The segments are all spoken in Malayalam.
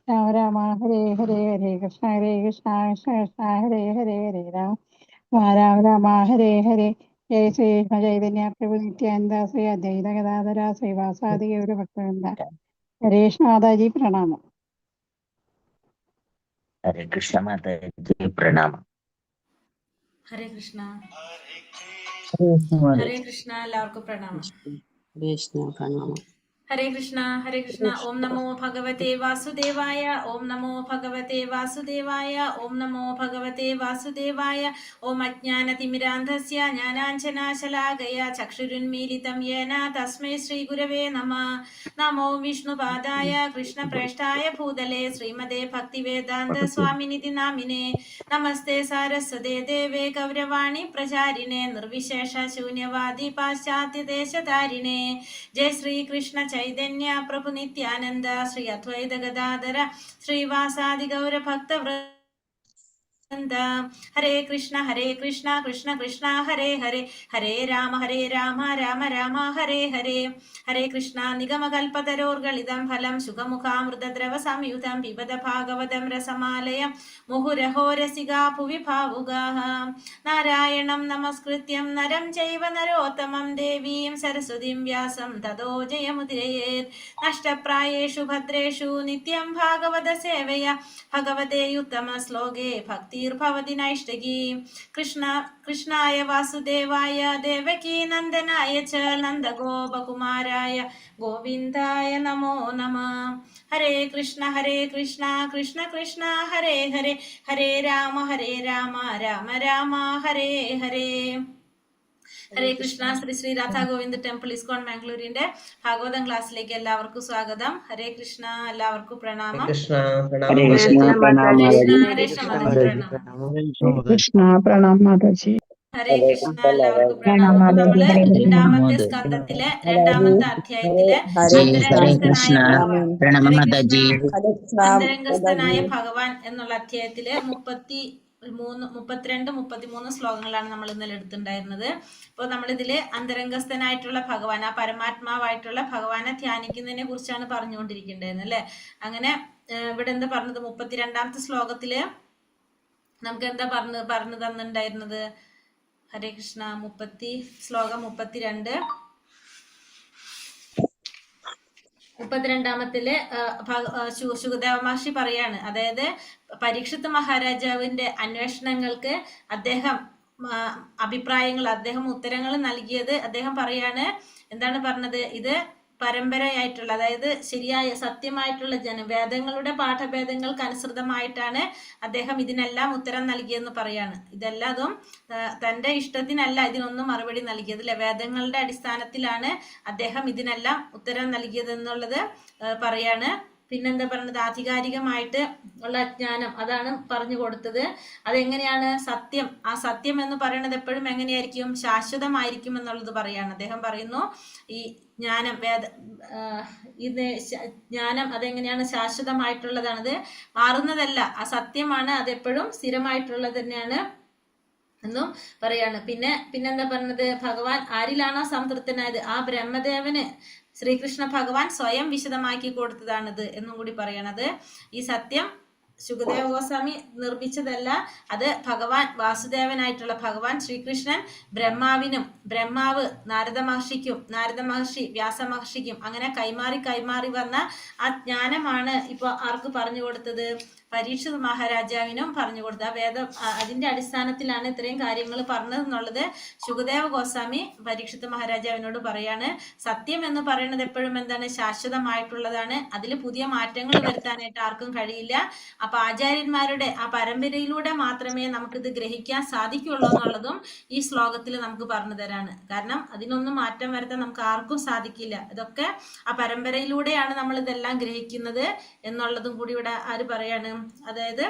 രാമ രാമ ഹരേ ഹരേ ഹരേ കൃഷ്ണ കൃഷ്ണ കൃഷ്ണ ഹരേ ഹരേ ഹരേ രാമ രാമ രാമ ഹരേ ഹരേ ജയ ശ്രീകൃഷ്ണ ചൈതന്യ പ്രഭു നിത്യാനന്ദ ശ്രീ അദ്വൈത ഗദാധര ശ്രീവാസാദി ഗൗര ഭക്തവൃന്ദ ഹരേഷ് മാതാജി പ്രണാമം. ഹരേ കൃഷ്ണ മാതാജി പ്രണാമം. ഹരേ കൃഷ്ണ. ഹരേ കൃഷ്ണ. എല്ലാവർക്കും പ്രണാമം. ഹരേ കൃഷ്ണ പ്രണാമം. ഹരേ കൃഷ്ണ. ഹരേ കൃഷ്ണ. ഓം നമോ ഭഗവതേ വാസുദേവായ. ഓം നമോ ഭഗവതേ വാസുദേവായ. ഓം നമോ ഭഗവതേ വാസുദേവായ. ഓം അജ്ഞാനതിമിരാന്ധസ്യ ജ്ഞാനാഞ്ജനാശലാകയ ചക്ഷുരുന്മീലിതം യേന തസ്മൈ ശ്രീ ഗുരവേ നമഃ. നമോ വിഷ്ണുപാദായ കൃഷ്ണപ്രേഷ്ഠായ ഭൂതലേ ശ്രീമതേ ഭക്തിവേദാന്ത സ്വാമിനിധി നാമിനെ. നമസ്തേ സാരസ്വതേ ദേവേ ഗൗരവാണി പ്രചാരിണേ നിർവിശേഷ ശൂന്യവാദി പാശ്ചാത്യദേശധാരിണേ. ജയ ശ്രീകൃഷ്ണ ചൈതന്യ പ്രഭു നിത്യാനന്ദ ശ്രീ അദ്വൈത ഗദാധര ശ്രീവാസാദി ഗൗര ഭക്തവൃന്ദ. ഹരേ കൃഷ്ണ കൃഷ്ണ കൃഷ്ണ ഹരേ ഹരേ ഹരേ രാമ രാമ രാമ ഹരേ ഹരേ. ഹരേ കൃഷ്ണ. നിഗമകൽപതരോർഗളിതം ഫലം സുഖമുഖാമൃതദ്രവ സംയുതം പിബത ഭാഗവതം രസമാലയം മുഹുരഹോ രസികാ ഭുവി ഭാവുകാഃ. നാരായണം നമസ്കൃത്യം നരം ചൈവ നരോത്തമം ദേവീം സരസ്വതീം വ്യാസം തതോ ജയമുദിരയേത്. നഷ്ടപ്രായേഷു ഭദ്രേഷു നിത്യം ഭാഗവത സേവയ ഭഗവതേ ഉത്തമ ശ്ലോകേ ഭക്തിർഭവതി നൈഷ്ടകീ. കൃഷ്ണായ വാസുദേവായ ദേവകീ നന്ദനായ ച നന്ദഗോപകുമാരായ ഗോവിന്ദായ നമോ നമഃ. ഹരേ കൃഷ്ണ കൃഷ്ണ കൃഷ്ണ ഹരേ ഹരേ ഹരേ രാമ രാമ രാമ ഹരേ ഹരേ. ഹരേ കൃഷ്ണ. ശ്രീ രാധാ ഗോവിന്ദ് ടെമ്പിൾ ഇസ്കോൺ മാംഗ്ലൂരിന്റെ ഭാഗവതം ക്ലാസ്സിലേക്ക് എല്ലാവർക്കും സ്വാഗതം. ഹരേ കൃഷ്ണ. എല്ലാവർക്കും പ്രണാമം. പ്രണാം മാതാജി. ഹരേ കൃഷ്ണ. എല്ലാവർക്കും പ്രണാമം. നമ്മള് രണ്ടാമത്തെ സ്കന്ധത്തിലെ രണ്ടാമത്തെ അധ്യായത്തിലെ അന്തരംഗസ്ഥനായ ഭഗവാൻ എന്നുള്ള അധ്യായത്തിലെ 32, 33 ശ്ലോകങ്ങളാണ് നമ്മൾ ഇന്നലെ എടുത്തിട്ടുണ്ടായിരുന്നത്. അപ്പോൾ നമ്മളിതില് അന്തരംഗസ്ഥനായിട്ടുള്ള ഭഗവാൻ, ആ പരമാത്മാവായിട്ടുള്ള ഭഗവാനെ ധ്യാനിക്കുന്നതിനെ കുറിച്ചാണ് പറഞ്ഞുകൊണ്ടിരിക്കേണ്ടത് അല്ലെ. അങ്ങനെ ഇവിടെ എന്താ പറഞ്ഞത്? 32ാമത്തെ ശ്ലോകത്തില് നമുക്ക് എന്താ പറഞ്ഞു തന്നിട്ടുണ്ടായിരുന്നത്? ഹരേ കൃഷ്ണ. ശ്ലോകം 32. 32ാമത്തില് ശുകദേവ മഹർഷി പറയാണ്, അതായത് പരീക്ഷിത് മഹാരാജാവിന്റെ അന്വേഷണങ്ങൾക്ക് അദ്ദേഹം അഭിപ്രായങ്ങൾ, അദ്ദേഹം ഉത്തരങ്ങൾ നൽകിയത് അദ്ദേഹം പറയാണ്. എന്താണ് പറഞ്ഞത്? ഇത് പരമ്പരയായിട്ടുള്ള, അതായത് ശരിയായ സത്യമായിട്ടുള്ള വേദങ്ങളുടെ പാഠഭേദങ്ങൾക്ക് അനുസൃതമായിട്ടാണ് അദ്ദേഹം ഇതിനെല്ലാം ഉത്തരം നൽകിയെന്ന് പറയാണ്. ഇതെല്ലാതും തന്റെ ഇഷ്ടത്തിനല്ല ഇതിനൊന്നും മറുപടി നൽകിയത് അല്ലെ, വേദങ്ങളുടെ അടിസ്ഥാനത്തിലാണ് അദ്ദേഹം ഇതിനെല്ലാം ഉത്തരം നൽകിയതെന്നുള്ളത് പറയാണ്. പിന്നെന്താ പറഞ്ഞത്? ആധികാരികമായിട്ട് ഉള്ള അജ്ഞാനം അതാണ് പറഞ്ഞു കൊടുത്തത്. അതെങ്ങനെയാണ്? സത്യം. ആ സത്യം എന്ന് പറയുന്നത് എപ്പോഴും എങ്ങനെയായിരിക്കും? ശാശ്വതമായിരിക്കും എന്നുള്ളത് പറയാണ്. അദ്ദേഹം പറയുന്നു, ഈ ജ്ഞാനം ജ്ഞാനം അതെങ്ങനെയാണ്? ശാശ്വതമായിട്ടുള്ളതാണത്, മാറുന്നതല്ല. ആ സത്യമാണ്, അതെപ്പോഴും സ്ഥിരമായിട്ടുള്ളത് തന്നെയാണ് എന്നും പറയാണ്. പിന്നെന്താ പറഞ്ഞത്? ഭഗവാൻ ആരിലാണോ സംതൃപ്തനായത് ആ ബ്രഹ്മദേവന് ശ്രീകൃഷ്ണ ഭഗവാൻ സ്വയം വിശദമാക്കി കൊടുത്തതാണിത് എന്നും കൂടി പറയണത്. ഈ സത്യം ശുകദേവ ഗോസ്വാമി നിർമ്മിച്ചതല്ല, അത് ഭഗവാൻ വാസുദേവനായിട്ടുള്ള ഭഗവാൻ ശ്രീകൃഷ്ണൻ ബ്രഹ്മാവ് നാരദ മഹർഷി വ്യാസ മഹർഷിക്കും അങ്ങനെ കൈമാറി വന്ന ആ ജ്ഞാനമാണ് ഇപ്പൊ ആർക്ക് പറഞ്ഞു കൊടുത്തത്? പരീക്ഷിത് മഹാരാജാവിനും പറഞ്ഞു കൊടുത്തത്. ആ വേദം അതിന്റെ അടിസ്ഥാനത്തിലാണ് ഇത്രയും കാര്യങ്ങൾ പറഞ്ഞതെന്നുള്ളത് ശുകദേവ ഗോസ്വാമി പരീക്ഷിത് മഹാരാജാവിനോട് പറയാണ്. സത്യം എന്ന് പറയുന്നത് എപ്പോഴും എന്താണ്? ശാശ്വതമായിട്ടുള്ളതാണ്. അതിൽ പുതിയ മാറ്റങ്ങൾ വരുത്താനായിട്ട് ആർക്കും കഴിയില്ല. അപ്പൊ ആചാര്യന്മാരുടെ ആ പരമ്പരയിലൂടെ മാത്രമേ നമുക്കിത് ഗ്രഹിക്കാൻ സാധിക്കുള്ളൂ എന്നുള്ളതും ഈ ശ്ലോകത്തിൽ നമുക്ക് പറഞ്ഞു തരാണ്. കാരണം അതിനൊന്നും മാറ്റം വരുത്താൻ നമുക്ക് ആർക്കും സാധിക്കില്ല. ഇതൊക്കെ ആ പരമ്പരയിലൂടെയാണ് നമ്മൾ ഇതെല്ലാം ഗ്രഹിക്കുന്നത് എന്നുള്ളതും കൂടി ഇവിടെ ആര് പറയാണ്? അതായത്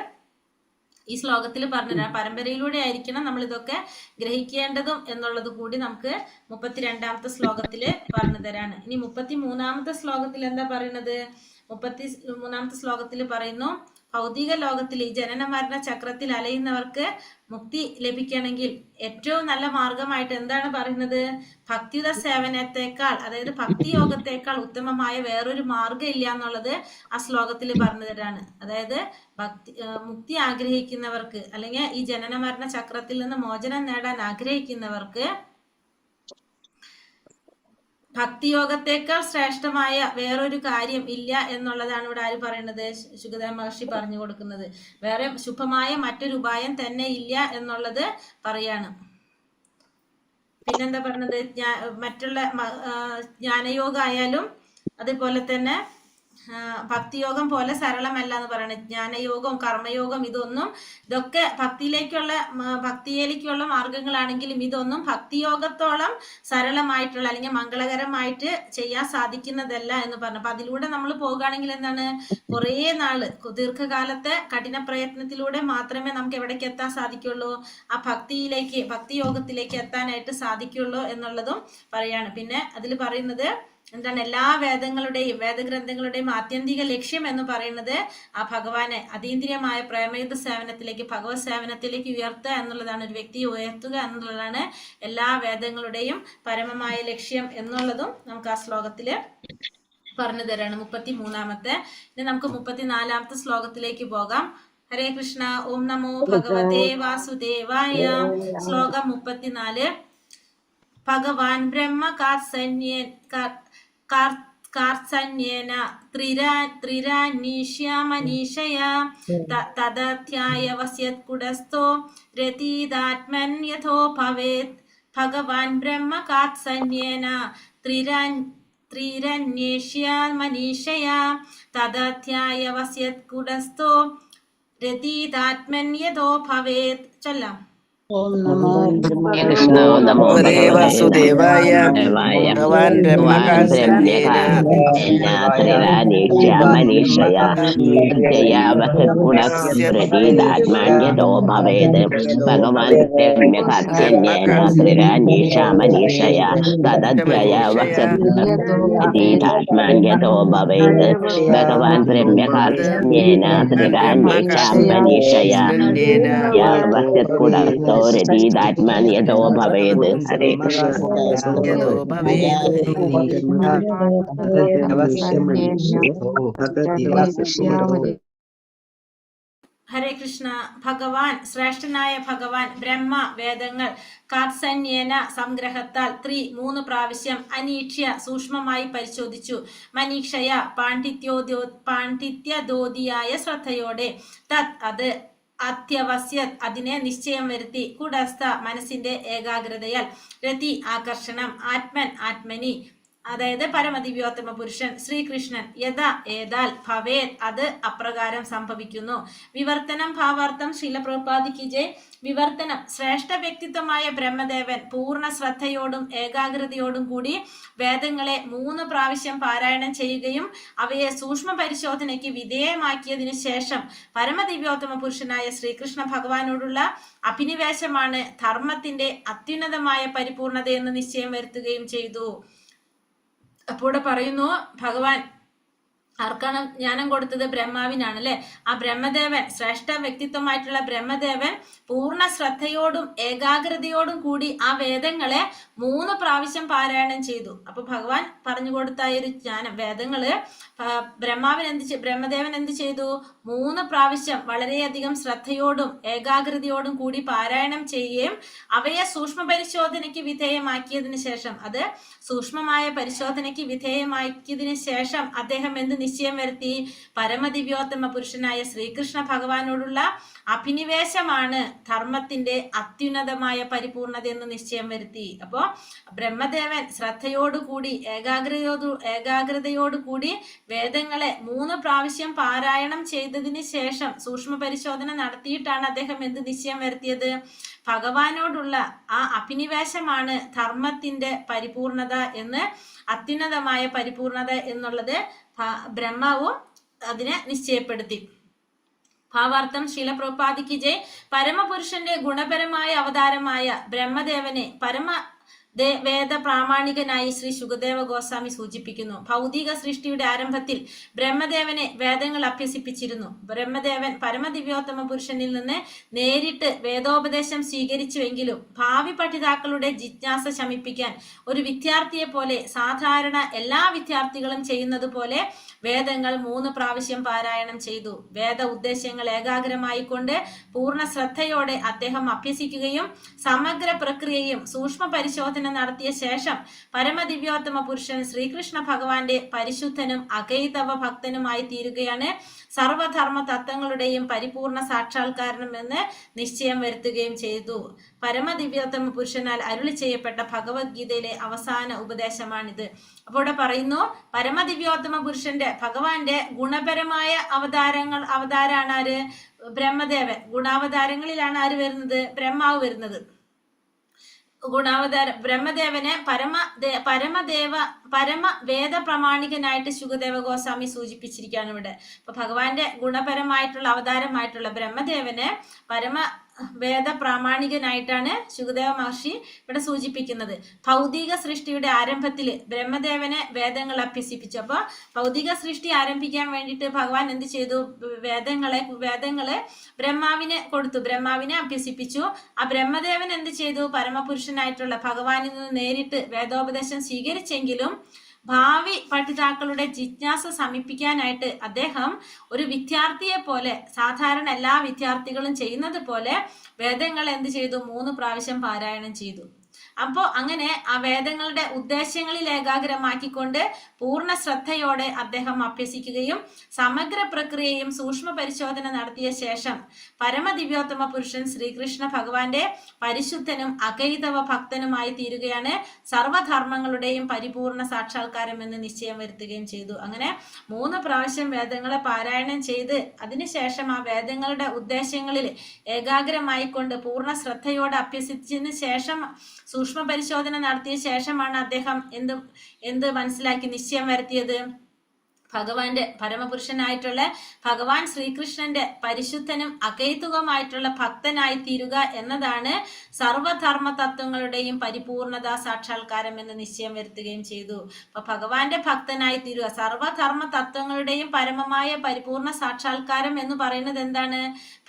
ഈ ശ്ലോകത്തിൽ പറഞ്ഞുതരാം. പരമ്പരയിലൂടെ ആയിരിക്കണം നമ്മൾ ഇതൊക്കെ ഗ്രഹിക്കേണ്ടതും എന്നുള്ളത് കൂടി നമുക്ക് 32ാമത്തെ ശ്ലോകത്തില് പറഞ്ഞു തരാണ്. ഇനി 33ാമത്തെ ശ്ലോകത്തിൽ എന്താ പറയുന്നത്? 33ാമത്തെ ശ്ലോകത്തിൽ പറയുന്നു, ഭൗതിക ലോകത്തിൽ ഈ ജനന മരണ ചക്രത്തിൽ അലയുന്നവർക്ക് മുക്തി ലഭിക്കണമെങ്കിൽ ഏറ്റവും നല്ല മാർഗമായിട്ട് എന്താണ് പറയുന്നത്? ഭക്തിയുത സേവനത്തെക്കാൾ, അതായത് ഭക്തി യോഗത്തെക്കാൾ ഉത്തമമായ വേറൊരു മാർഗം ഇല്ല എന്നുള്ളത് ആ ശ്ലോകത്തിൽ പറഞ്ഞു തരാണ്. അതായത് മുക്തി ആഗ്രഹിക്കുന്നവർക്ക്, അല്ലെങ്കിൽ ഈ ജനന മരണ ചക്രത്തിൽ നിന്ന് മോചനം നേടാൻ ആഗ്രഹിക്കുന്നവർക്ക് ഭക്തിയോഗത്തെക്കാൾ ശ്രേഷ്ഠമായ വേറൊരു കാര്യം ഇല്ല എന്നുള്ളതാണ് ഇവിടെ ആര് പറയുന്നത്? ശുഗദേവ മഹർഷി പറഞ്ഞു കൊടുക്കുന്നത്. വേറെ ശുഭമായ മറ്റൊരു ഉപായം തന്നെ ഇല്ല എന്നുള്ളത് പറയാണ്. പിന്നെന്താ പറഞ്ഞത്? മറ്റുള്ള ജ്ഞാനയോഗ ആയാലും അതുപോലെ തന്നെ ഭക്തിയോഗം പോലെ സരളമല്ല എന്ന് പറയുന്നത്. ജ്ഞാനയോഗം, കർമ്മയോഗം, ഇതൊക്കെ ഭക്തിയിലേക്കുള്ള മാർഗങ്ങളാണെങ്കിലും ഇതൊന്നും ഭക്തിയോഗത്തോളം സരളമായിട്ടുള്ള അല്ലെങ്കിൽ മംഗളകരമായിട്ട് ചെയ്യാൻ സാധിക്കുന്നതല്ല എന്ന് പറഞ്ഞു. അപ്പൊ അതിലൂടെ നമ്മൾ പോകുകയാണെങ്കിൽ എന്താണ്, കുറേ നാള് ദീർഘകാലത്തെ കഠിന പ്രയത്നത്തിലൂടെ മാത്രമേ നമുക്ക് എവിടേക്ക് എത്താൻ സാധിക്കുള്ളൂ? ആ ഭക്തിയോഗത്തിലേക്ക് എത്താനായിട്ട് സാധിക്കുള്ളൂ എന്നുള്ളതും പറയാണ്. പിന്നെ അതിൽ പറയുന്നത് എന്താണ്? എല്ലാ വേദഗ്രന്ഥങ്ങളുടെയും ആത്യന്തിക ലക്ഷ്യം എന്ന് പറയുന്നത് ആ ഭഗവാനെ അതീന്ദ്രിയമായ പ്രേമയുദ്ധ സേവനത്തിലേക്ക്, ഭഗവത് സേവനത്തിലേക്ക് ഉയർത്തുക എന്നുള്ളതാണ്. ഒരു വ്യക്തിയെ ഉയർത്തുക എന്നുള്ളതാണ് എല്ലാ വേദങ്ങളുടെയും പരമമായ ലക്ഷ്യം എന്നുള്ളതും നമുക്ക് ആ ശ്ലോകത്തില് പറഞ്ഞു തരാണ്. 33-ാമത്തെ. ഇനി നമുക്ക് 34-ാമത്തെ ശ്ലോകത്തിലേക്ക് പോകാം. ഹരേ കൃഷ്ണ. ഓം നമോ ഭഗവതേ വാസുദേവായ. ശ്ലോകം 34. ഭഗവാൻ ബ്രഹ്മ കാർസന്യേന ത്രിരാനീഷ്യാമനീഷയാ തദധ്യായവസ്യത്കുടസ്ഥോ രതീതാത്മന്യഥോ ഭവേത്. ഭഗവാൻ ബ്രഹ്മ കാർസന്യേന ത്രിരന്യേഷ്യാമനീഷയാ തദധ്യായവസ്യത്കുടസ്ഥോ രതീതാത്മന്യഥോ ഭവേത്. ചൊല്ലാം. ഓം നമോ കൃഷ്ണ നമോ വാസുദേവായ. ഭഗവാൻ ബ്രഹ്മകാർസന്യേന ത്രിരാനീഷ്യാമനീഷയാ ഭവേത്. ഭഗവാൻ ബ്രഹ്മകാർസന്യേന ത്രിരാനീഷ്യാമനീഷയാ തദധ്യായവസ്യത്കുടസ്ഥോ ഭവേത്. ഭഗവാൻ ബ്രഹ്മകാർസന്യേന ത്രിരാനീഷ്യാമനീഷയാ തദധ്യായവസ്യത്കുടസ്ഥോ രതീതാത്മന്യഥോ ഭവേത്. ഹരേ കൃഷ്ണ. ഹരേ കൃഷ്ണ. ഭഗവാൻ, ശ്രേഷ്ഠനായ ഭഗവാൻ ബ്രഹ്മ വേദങ്ങൾ കാർസന്യേന സംഗ്രഹത്താൽ 3 പ്രാവശ്യം അനീക്ഷ്യ സൂക്ഷ്മമായി പരിശോധിച്ചു. മനീക്ഷയ പാണ്ഡിത്യദോതിയായ ശ്രദ്ധയോടെ. തത് അത് അത്യവസ്യത് അതിനെ നിശ്ചയം വരുത്തി. കുടസ്ഥ മനസ്സിന്റെ ഏകാഗ്രതയാൽ. രതി ആകർഷണം. ആത്മൻ ആത്മനി അതായത് പരമദിവ്യോത്തമ പുരുഷൻ ശ്രീകൃഷ്ണൻ. യഥാ ഏതാൽ. ഭവേത് അത് അപ്രകാരം സംഭവിക്കുന്നു. വിവർത്തനം. ഭാവാർത്ഥം. ശ്രീല പ്രഭുപാദിക്ക് ജയ്. വിവർത്തനം. ശ്രേഷ്ഠ വ്യക്തിത്വമായ ബ്രഹ്മദേവൻ പൂർണ്ണ ശ്രദ്ധയോടും ഏകാഗ്രതയോടും കൂടി വേദങ്ങളെ 3 പ്രാവശ്യം പാരായണം ചെയ്യുകയും അവയെ സൂക്ഷ്മ പരിശോധനയ്ക്ക് വിധേയമാക്കിയതിനു ശേഷം പരമദിവ്യോത്തമ പുരുഷനായ ശ്രീകൃഷ്ണ ഭഗവാനോടുള്ള അഭിനിവേശമാണ് ധർമ്മത്തിന്റെ അത്യുന്നതമായ പരിപൂർണതയെന്ന് നിശ്ചയം വരുത്തുകയും ചെയ്തു. അപ്പോൾ ഇവിടെ പറയുന്നു, ഭഗവാൻ ആർക്കാണ് ജ്ഞാനം കൊടുത്തത്? ബ്രഹ്മാവിനാണ് അല്ലെ. ആ ബ്രഹ്മദേവൻ, ശ്രേഷ്ഠ വ്യക്തിത്വമായിട്ടുള്ള ബ്രഹ്മദേവൻ പൂർണ്ണ ശ്രദ്ധയോടും ഏകാഗ്രതയോടും കൂടി ആ വേദങ്ങളെ 3 പ്രാവശ്യം പാരായണം ചെയ്തു. അപ്പൊ ഭഗവാൻ പറഞ്ഞു കൊടുത്ത ഒരു ജ്ഞാനം, വേദങ്ങള് ബ്രഹ്മദേവൻ എന്ത് ചെയ്തു? 3 പ്രാവശ്യം വളരെയധികം ശ്രദ്ധയോടും ഏകാഗ്രതയോടും കൂടി പാരായണം ചെയ്യുകയും അവയെ സൂക്ഷ്മ പരിശോധനയ്ക്ക് വിധേയമാക്കിയതിനു ശേഷം, അത് സൂക്ഷ്മമായ പരിശോധനയ്ക്ക് വിധേയമാക്കിയതിനു ശേഷം അദ്ദേഹം എന്ത് നിശ്ചയം വരുത്തി? പരമദിവ്യോത്തമ പുരുഷനായ ശ്രീകൃഷ്ണ ഭഗവാനോടുള്ള അഭിനിവേശമാണ് ധർമ്മത്തിന്റെ അത്യുന്നതമായ പരിപൂർണത എന്ന് നിശ്ചയം വരുത്തി. അപ്പോ ബ്രഹ്മദേവൻ ശ്രദ്ധയോടുകൂടി ഏകാഗ്രതയോടുകൂടി വേദങ്ങളെ 3 പ്രാവശ്യം പാരായണം ചെയ്തതിന് ശേഷം സൂക്ഷ്മ പരിശോധന നടത്തിയിട്ടാണ് അദ്ദേഹം എന്ത് നിശ്ചയം വരുത്തിയത്? ഭഗവാനോടുള്ള ആ അഭിനിവേശമാണ് ധർമ്മത്തിന്റെ പരിപൂർണത എന്ന്, അത്യുന്നതമായ പരിപൂർണത എന്നുള്ളത് ബ്രഹ്മാവും അതിനെ നിശ്ചയപ്പെടുത്തി. ഭാവാർത്ഥം. ശ്രീല പ്രഭുപാദിക്ക് ജയ്. പരമപുരുഷന്റെ ഗുണപരമായ അവതാരമായ ബ്രഹ്മദേവനെ വേദ പ്രാമാണികനായി ശ്രീ ശുകദേവ ഗോസ്വാമി സൂചിപ്പിക്കുന്നു. ഭൗതിക സൃഷ്ടിയുടെ ആരംഭത്തിൽ ബ്രഹ്മദേവനെ വേദങ്ങൾ അഭ്യസിപ്പിച്ചിരുന്നു. ബ്രഹ്മദേവൻ പരമദിവ്യോത്തമ പുരുഷനിൽ നിന്ന് നേരിട്ട് വേദോപദേശം സ്വീകരിച്ചുവെങ്കിലും ഭാവി പഠിതാക്കളുടെ ജിജ്ഞാസ ശമിപ്പിക്കാൻ ഒരു വിദ്യാർത്ഥിയെ പോലെ സാധാരണ എല്ലാ വിദ്യാർത്ഥികളും ചെയ്യുന്നത് പോലെ വേദങ്ങൾ 3 പ്രാവശ്യം പാരായണം ചെയ്തു. വേദ ഉദ്ദേശ്യങ്ങൾ ഏകാഗ്രമായിക്കൊണ്ട് പൂർണ്ണ ശ്രദ്ധയോടെ അദ്ദേഹം അഭ്യസിക്കുകയും സമഗ്ര പ്രക്രിയയും സൂക്ഷ്മ പരിശോധന നടത്തിയ ശേഷം പരമദിവ്യോത്തമ പുരുഷൻ ശ്രീകൃഷ്ണ ഭഗവാന്റെ പരിശുദ്ധനും അകൈതവ ഭക്തനുമായി തീരുകയാണ് സർവധർമ്മ തത്വങ്ങളുടെയും പരിപൂർണ സാക്ഷാത്കാരണമെന്ന് നിശ്ചയം വരുത്തുകയും ചെയ്തു. പരമദിവ്യോത്തമ പുരുഷനാൽ അരുളി ചെയ്യപ്പെട്ട ഭഗവത്ഗീതയിലെ അവസാന ഉപദേശമാണിത്. അപ്പോൾ ഇവിടെ പറയുന്നു, പരമദിവ്യോത്തമ പുരുഷന്റെ ഭഗവാന്റെ ഗുണപരമായ അവതാരാണ് ആര്? ബ്രഹ്മദേവൻ. ഗുണാവതാരങ്ങളിലാണ് ആര് വരുന്നത്? ബ്രഹ്മാവ് വരുന്നത്. ബ്രഹ്മദേവനെ പരമവേദ പ്രമാണികനായിട്ട് ശുകദേവ ഗോസ്വാമി സൂചിപ്പിച്ചിരിക്കുകയാണ് ഇവിടെ. അപ്പൊ ഭഗവാന്റെ ഗുണപരമായിട്ടുള്ള അവതാരമായിട്ടുള്ള ബ്രഹ്മദേവനെ വേദ പ്രാമാണികനായിട്ടാണ് ശുകദേവ മഹർഷി ഇവിടെ സൂചിപ്പിക്കുന്നത്. ഭൗതിക സൃഷ്ടിയുടെ ആരംഭത്തിൽ ബ്രഹ്മദേവനെ വേദങ്ങൾ അഭ്യസിപ്പിച്ചു. അപ്പൊ ഭൗതിക സൃഷ്ടി ആരംഭിക്കാൻ വേണ്ടിയിട്ട് ഭഗവാൻ എന്ത് ചെയ്തു? വേദങ്ങളെ ബ്രഹ്മാവിനെ കൊടുത്തു, ബ്രഹ്മാവിനെ അഭ്യസിപ്പിച്ചു. ആ ബ്രഹ്മദേവൻ എന്ത് ചെയ്തു? പരമപുരുഷനായിട്ടുള്ള ഭഗവാനിൽ നിന്ന് നേരിട്ട് വേദോപദേശം സ്വീകരിച്ചെങ്കിലും ഭാവി പഠിതാക്കളുടെ ജിജ്ഞാസ ശമിപ്പിക്കാനായിട്ട് അദ്ദേഹം ഒരു വിദ്യാർത്ഥിയെ പോലെ, സാധാരണ എല്ലാ വിദ്യാർത്ഥികളും ചെയ്യുന്നത് പോലെ വേദങ്ങൾ എന്ത് ചെയ്തു? 3 പ്രാവശ്യം പാരായണം ചെയ്തു. അപ്പോൾ അങ്ങനെ ആ വേദങ്ങളുടെ ഉദ്ദേശ്യങ്ങളിൽ ഏകാഗ്രമാക്കിക്കൊണ്ട് പൂർണ്ണ ശ്രദ്ധയോടെ അദ്ദേഹം അഭ്യസിക്കുകയും സമഗ്ര പ്രക്രിയയും സൂക്ഷ്മ പരിശോധന നടത്തിയ ശേഷം പരമദിവ്യോത്തമ പുരുഷൻ ശ്രീകൃഷ്ണ ഭഗവാന്റെ പരിശുദ്ധനും അകൈതവ ഭക്തനുമായി തീരുകയാണ് സർവധർമ്മങ്ങളുടെയും പരിപൂർണ സാക്ഷാത്കാരം എന്ന് നിശ്ചയം വരുത്തുകയും ചെയ്തു. അങ്ങനെ 3 പ്രാവശ്യം വേദങ്ങളെ പാരായണം ചെയ്ത് അതിനുശേഷം ആ വേദങ്ങളുടെ ഉദ്ദേശ്യങ്ങളിൽ ഏകാഗ്രമായിക്കൊണ്ട് പൂർണ്ണ ശ്രദ്ധയോടെ അഭ്യസിച്ചതിന് ശേഷം സൂക്ഷ്മ പരിശോധന നടത്തിയ ശേഷമാണ് അദ്ദേഹം എന്ത് മനസ്സിലാക്കി നിശ്ചയം വരുത്തിയത്? ഭഗവാന്റെ പരമപുരുഷനായിട്ടുള്ള ഭഗവാൻ ശ്രീകൃഷ്ണന്റെ പരിശുദ്ധനും അകൈതുകമായിട്ടുള്ള ഭക്തനായി തീരുക എന്നതാണ് സർവധർമ്മ തത്വങ്ങളുടെയും പരിപൂർണത സാക്ഷാത്കാരം എന്ന് നിശ്ചയം വരുത്തുകയും ചെയ്തു. അപ്പൊ ഭഗവാന്റെ ഭക്തനായി തീരുക, സർവധർമ്മ തത്വങ്ങളുടെയും പരമമായ പരിപൂർണ സാക്ഷാത്കാരം എന്ന് പറയുന്നത് എന്താണ്?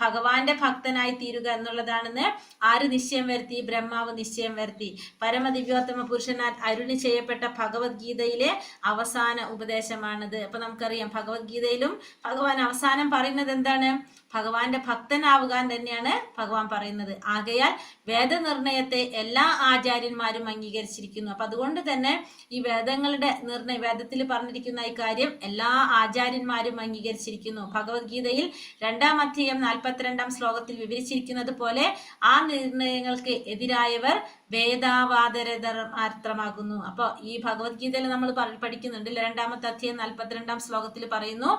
ഭഗവാന്റെ ഭക്തനായി തീരുക എന്നുള്ളതാണെന്ന് ആര് നിശ്ചയം വരുത്തി? ബ്രഹ്മാവ് നിശ്ചയം വരുത്തി. പരമദിവ്യോത്തമ പുരുഷനാൽ അരുളി ചെയ്യപ്പെട്ട ഭഗവത്ഗീതയിലെ അവസാന ഉപദേശമാണിത്. അപ്പൊ നമുക്കറിയാം, ഭഗവത്ഗീതയിലും ഭഗവാൻ അവസാനം പറയുന്നത് എന്താണ്? ഭഗവാന്റെ ഭക്തനാവുക തന്നെയാണ് ഭഗവാൻ പറയുന്നത്. ആകയാൽ വേദനിർണയത്തെ എല്ലാ ആചാര്യന്മാരും അംഗീകരിച്ചിരിക്കുന്നു. അപ്പൊ അതുകൊണ്ട് തന്നെ ഈ വേദങ്ങളുടെ നിർണയം, വേദത്തിൽ പറഞ്ഞിരിക്കുന്ന ഈ കാര്യം എല്ലാ ആചാര്യന്മാരും അംഗീകരിച്ചിരിക്കുന്നു. ഭഗവത്ഗീതയിൽ 2-ാം അധ്യായം 42-ാം ശ്ലോകത്തിൽ വിവരിച്ചിരിക്കുന്നത് പോലെ ആ നിർണയങ്ങൾക്ക് എതിരായവർ വേദാവാദരതർ മാത്രമാകുന്നു. അപ്പൊ ഈ ഭഗവത്ഗീതയിൽ നമ്മൾ പഠിക്കുന്നുണ്ട്, 2-ാമത്തെ അധ്യായം 42-ാം ശ്ലോകത്തിൽ പറയുന്നു,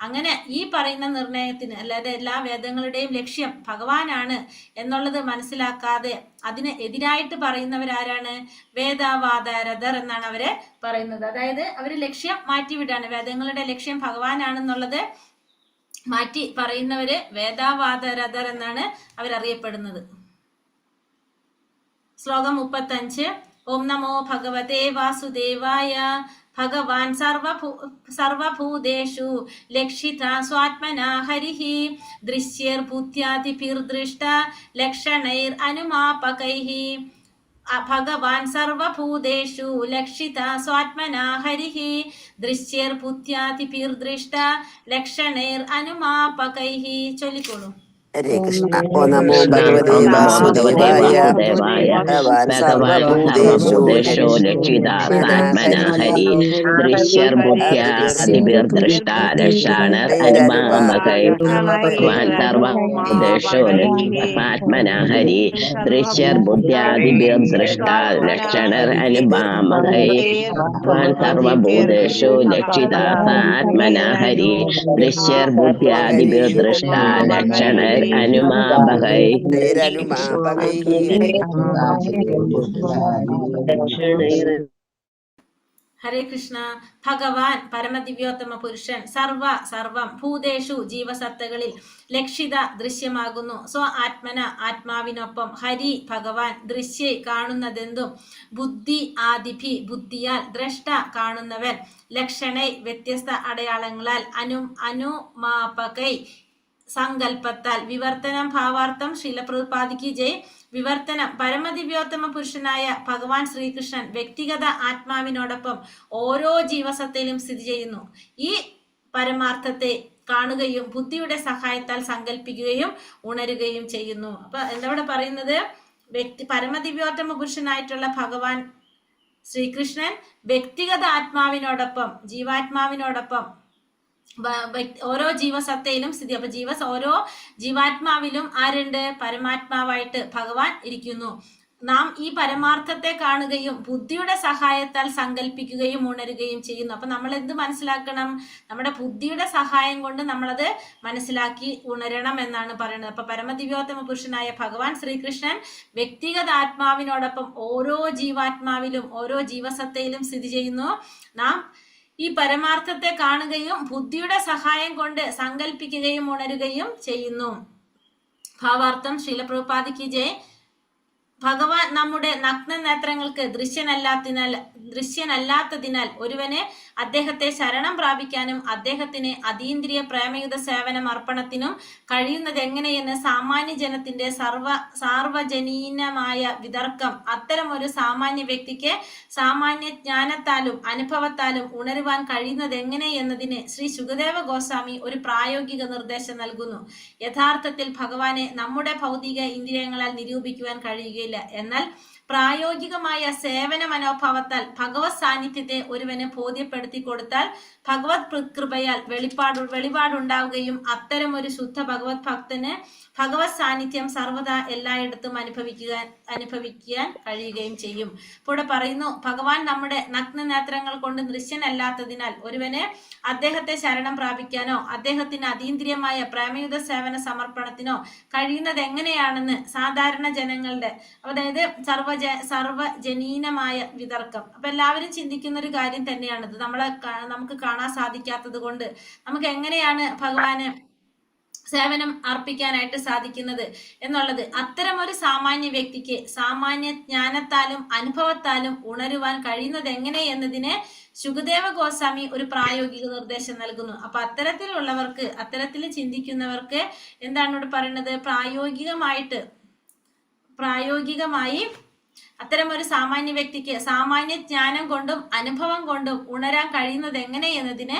അങ്ങനെ ഈ പറയുന്ന നിർണയത്തിന്, അല്ലാതെ എല്ലാ വേദങ്ങളുടെയും ലക്ഷ്യം ഭഗവാനാണ് എന്നുള്ളത് മനസ്സിലാക്കാതെ അതിന് എതിരായിട്ട് പറയുന്നവരാരാണ്? വേദാവാദരതർ എന്നാണ് അവരെ പറയുന്നത്. അതായത് അവര് ലക്ഷ്യം മാറ്റിവിടാണ്, വേദങ്ങളുടെ ലക്ഷ്യം ഭഗവാനാണെന്നുള്ളത് മാറ്റി പറയുന്നവര് വേദാവാദരതർ എന്നാണ് അവരറിയപ്പെടുന്നത്. ശ്ലോകം 35. ഓം നമോ ഭഗവതേ വാസുദേവായ. ഭഗവാൻ സർവഭൂതേഷു ലക്ഷിത സ്വാത്മനാ ഹരിഃ ദൃശ്യൈർബുദ്ധ്യാദിഭിർദൃഷ്ട ലക്ഷണൈർ അനുമാപകൈഃ. ഭഗവാൻ സർവഭൂതേഷു ലക്ഷിത സ്വാത്മനാ ഹരിഃ ദൃശ്യൈർബുദ്ധ്യാദിഭിർദൃഷ്ട ലക്ഷണൈർ അനുമാപകൈഃ. ചൊല്ലിക്കോളൂ. ഹരേ കൃഷ്ണ. ഓ നമോ ഭഗവതേ വാസുദേവായ. ഭഗവാൻ സർവഭൂതേഷു ലക്ഷിതാ സാത്മനാ ഹരി ദൃശ്യർബുദ്ധ്യാദിഭിർദൃഷ്ടാ ലക്ഷണൈർ അനുമാപകൈഃ. ഭഗവാൻ സർവഭൂതേഷു ലക്ഷിതാത്മനാ ഹരി ദൃശ്യർബുദ്ധ്യാദിഭിർദൃഷ്ടാ ലക്ഷണൈർ അനുമാപകൈഃ. ഭഗവാൻ സർവഭൂതേഷു ലക്ഷിതാ സാത്മനാ ഹരി ദൃശ്യർബുദ്ധ്യാദിഭിർദൃഷ്ടാ ലക്ഷണൈർ അനുമാപകൈഃ. ഹരേ കൃഷ്ണ. ഭഗവാൻ പരമദിവ്യോത്തമ പുരുഷൻ സർവം ഭൂതേഷു ജീവസത്തകളിൽ ലക്ഷിത ദൃശ്യമാകുന്നു. ആത്മന ആത്മാവിനൊപ്പം ഹരി ഭഗവാൻ ദൃശ്യ കാണുന്നതെന്തും ബുദ്ധി ആദിഭി ബുദ്ധിയാൽ ദ്രഷ്ട കാണുന്നവൻ ലക്ഷണൈ വ്യത്യസ്ത അടയാളങ്ങളാൽ അനുമാപകൈ സങ്കല്പത്താൽ വിവർത്തനം ഭാവാർത്ഥം ശീലപ്രതിപാദിക്ക് ജയ്. വിവർത്തനം പരമദിവ്യോത്തമ പുരുഷനായ ഭഗവാൻ ശ്രീകൃഷ്ണൻ വ്യക്തിഗത ആത്മാവിനോടൊപ്പം ഓരോ ജീവസത്തയിലും സ്ഥിതി ചെയ്യുന്നു. ഈ പരമാർത്ഥത്തെ കാണുകയും ബുദ്ധിയുടെ സഹായത്താൽ സങ്കല്പിക്കുകയും ഉണരുകയും ചെയ്യുന്നു. അപ്പൊ എന്താ ഇവിടെ പറയുന്നത്? പരമദിവ്യോത്തമ പുരുഷനായിട്ടുള്ള ഭഗവാൻ ശ്രീകൃഷ്ണൻ വ്യക്തിഗത ആത്മാവിനോടൊപ്പം ജീവാത്മാവിനോടൊപ്പം ഓരോ ജീവസത്തയിലും സ്ഥിതി. അപ്പൊ ഓരോ ജീവാത്മാവിലും ആരുണ്ട്? പരമാത്മാവായിട്ട് ഭഗവാൻ ഇരിക്കുന്നു. നാം ഈ പരമാർത്ഥത്തെ കാണുകയും ബുദ്ധിയുടെ സഹായത്താൽ സങ്കല്പിക്കുകയും ഉണരുകയും ചെയ്യുന്നു. അപ്പൊ നമ്മൾ എന്ത് മനസ്സിലാക്കണം? നമ്മുടെ ബുദ്ധിയുടെ സഹായം കൊണ്ട് നമ്മളത് മനസ്സിലാക്കി ഉണരണം എന്നാണ് പറയുന്നത്. അപ്പൊ പരമദിവ്യോത്തമ പുരുഷനായ ഭഗവാൻ ശ്രീകൃഷ്ണൻ വ്യക്തിഗത ആത്മാവിനോടൊപ്പം ഓരോ ജീവാത്മാവിലും ഓരോ ജീവസത്തയിലും സ്ഥിതി ചെയ്യുന്നു. നാം ഈ പരമാർത്ഥത്തെ കാണുകയും ബുദ്ധിയുടെ സഹായം കൊണ്ട് സങ്കല്പിക്കുകയും ഉണരുകയും ചെയ്യുന്നു. ഭാവാർത്ഥം ശീലപ്രഭുപാദിക്ക് ജയ്. ഭഗവാൻ നമ്മുടെ നഗ്ന നേത്രങ്ങൾക്ക് ദൃശ്യനല്ലാത്തതിനാൽ ഒരുവനെ അദ്ദേഹത്തെ ശരണം പ്രാപിക്കാനും അദ്ദേഹത്തിന് അതീന്ദ്രിയ പ്രേമയുത സേവനം അർപ്പണത്തിനും കഴിയുന്നത് എങ്ങനെയെന്ന് സാമാന്യ ജനത്തിന്റെ സാർവജനീനമായ വിതർക്കം അത്തരം ഒരു സാമാന്യ വ്യക്തിക്ക് സാമാന്യ ജ്ഞാനത്താലും അനുഭവത്താലും ഉണരുവാൻ കഴിയുന്നത് എങ്ങനെ എന്നതിന് ശ്രീ ശുകദേവ ഗോസ്വാമി ഒരു പ്രായോഗിക നിർദ്ദേശം നൽകുന്നു. യഥാർത്ഥത്തിൽ ഭഗവാനെ നമ്മുടെ ഭൗതിക ഇന്ദ്രിയങ്ങളാൽ നിരൂപിക്കുവാൻ കഴിയുകയില്ല. എന്നാൽ പ്രായോഗികമായ സേവന മനോഭാവത്താൽ ഭഗവത് സാന്നിധ്യത്തെ ഒരുവന് ബോധ്യപ്പെടുത്തി കൊടുത്താൽ ഭഗവത് കൃപയാൽ വെളിപാടുണ്ടാവുകയും അത്തരം ഒരു ശുദ്ധ ഭഗവത് ഭക്തന് ഭഗവത് സാന്നിധ്യം സർവ്വതാ എല്ലായിടത്തും അനുഭവിക്കാൻ കഴിയുകയും ചെയ്യും. ഇവിടെ പറയുന്നു, ഭഗവാൻ നമ്മുടെ നഗ്ന നേത്രങ്ങൾ കൊണ്ട് ദൃശ്യനല്ലാത്തതിനാൽ ഒരുവന് അദ്ദേഹത്തെ ശരണം പ്രാപിക്കാനോ അദ്ദേഹത്തിന് അതീന്ദ്രിയമായ പ്രേമയുത സേവന സമർപ്പണത്തിനോ കഴിയുന്നത് എങ്ങനെയാണെന്ന് സാധാരണ ജനങ്ങളുടെ, അതായത് സർവജനീനമായ വിതർക്കം. അപ്പൊ എല്ലാവരും ചിന്തിക്കുന്ന ഒരു കാര്യം തന്നെയാണിത്. നമുക്ക് കാണാൻ സാധിക്കാത്തത് കൊണ്ട് നമുക്ക് എങ്ങനെയാണ് ഭഗവാന് സേവനം അർപ്പിക്കാനായിട്ട് സാധിക്കുന്നത് എന്നുള്ളത് അത്തരം ഒരു സാമാന്യ വ്യക്തിക്ക് സാമാന്യ ജ്ഞാനത്താലും അനുഭവത്താലും ഉണരുവാൻ കഴിയുന്നത് എങ്ങനെ എന്നതിന് ശുകദേവ ഗോസ്വാമി ഒരു പ്രായോഗിക നിർദ്ദേശം നൽകുന്നു. അപ്പൊ അത്തരത്തിൽ ചിന്തിക്കുന്നവർക്ക് എന്താണ് ഇവിടെ പറയുന്നത്? പ്രായോഗികമായി അത്തരം ഒരു സാമാന്യ വ്യക്തിക്ക് സാമാന്യ ജ്ഞാനം കൊണ്ടും അനുഭവം കൊണ്ടും ഉണരാൻ കഴിയുന്നത് എങ്ങനെ എന്നതിന്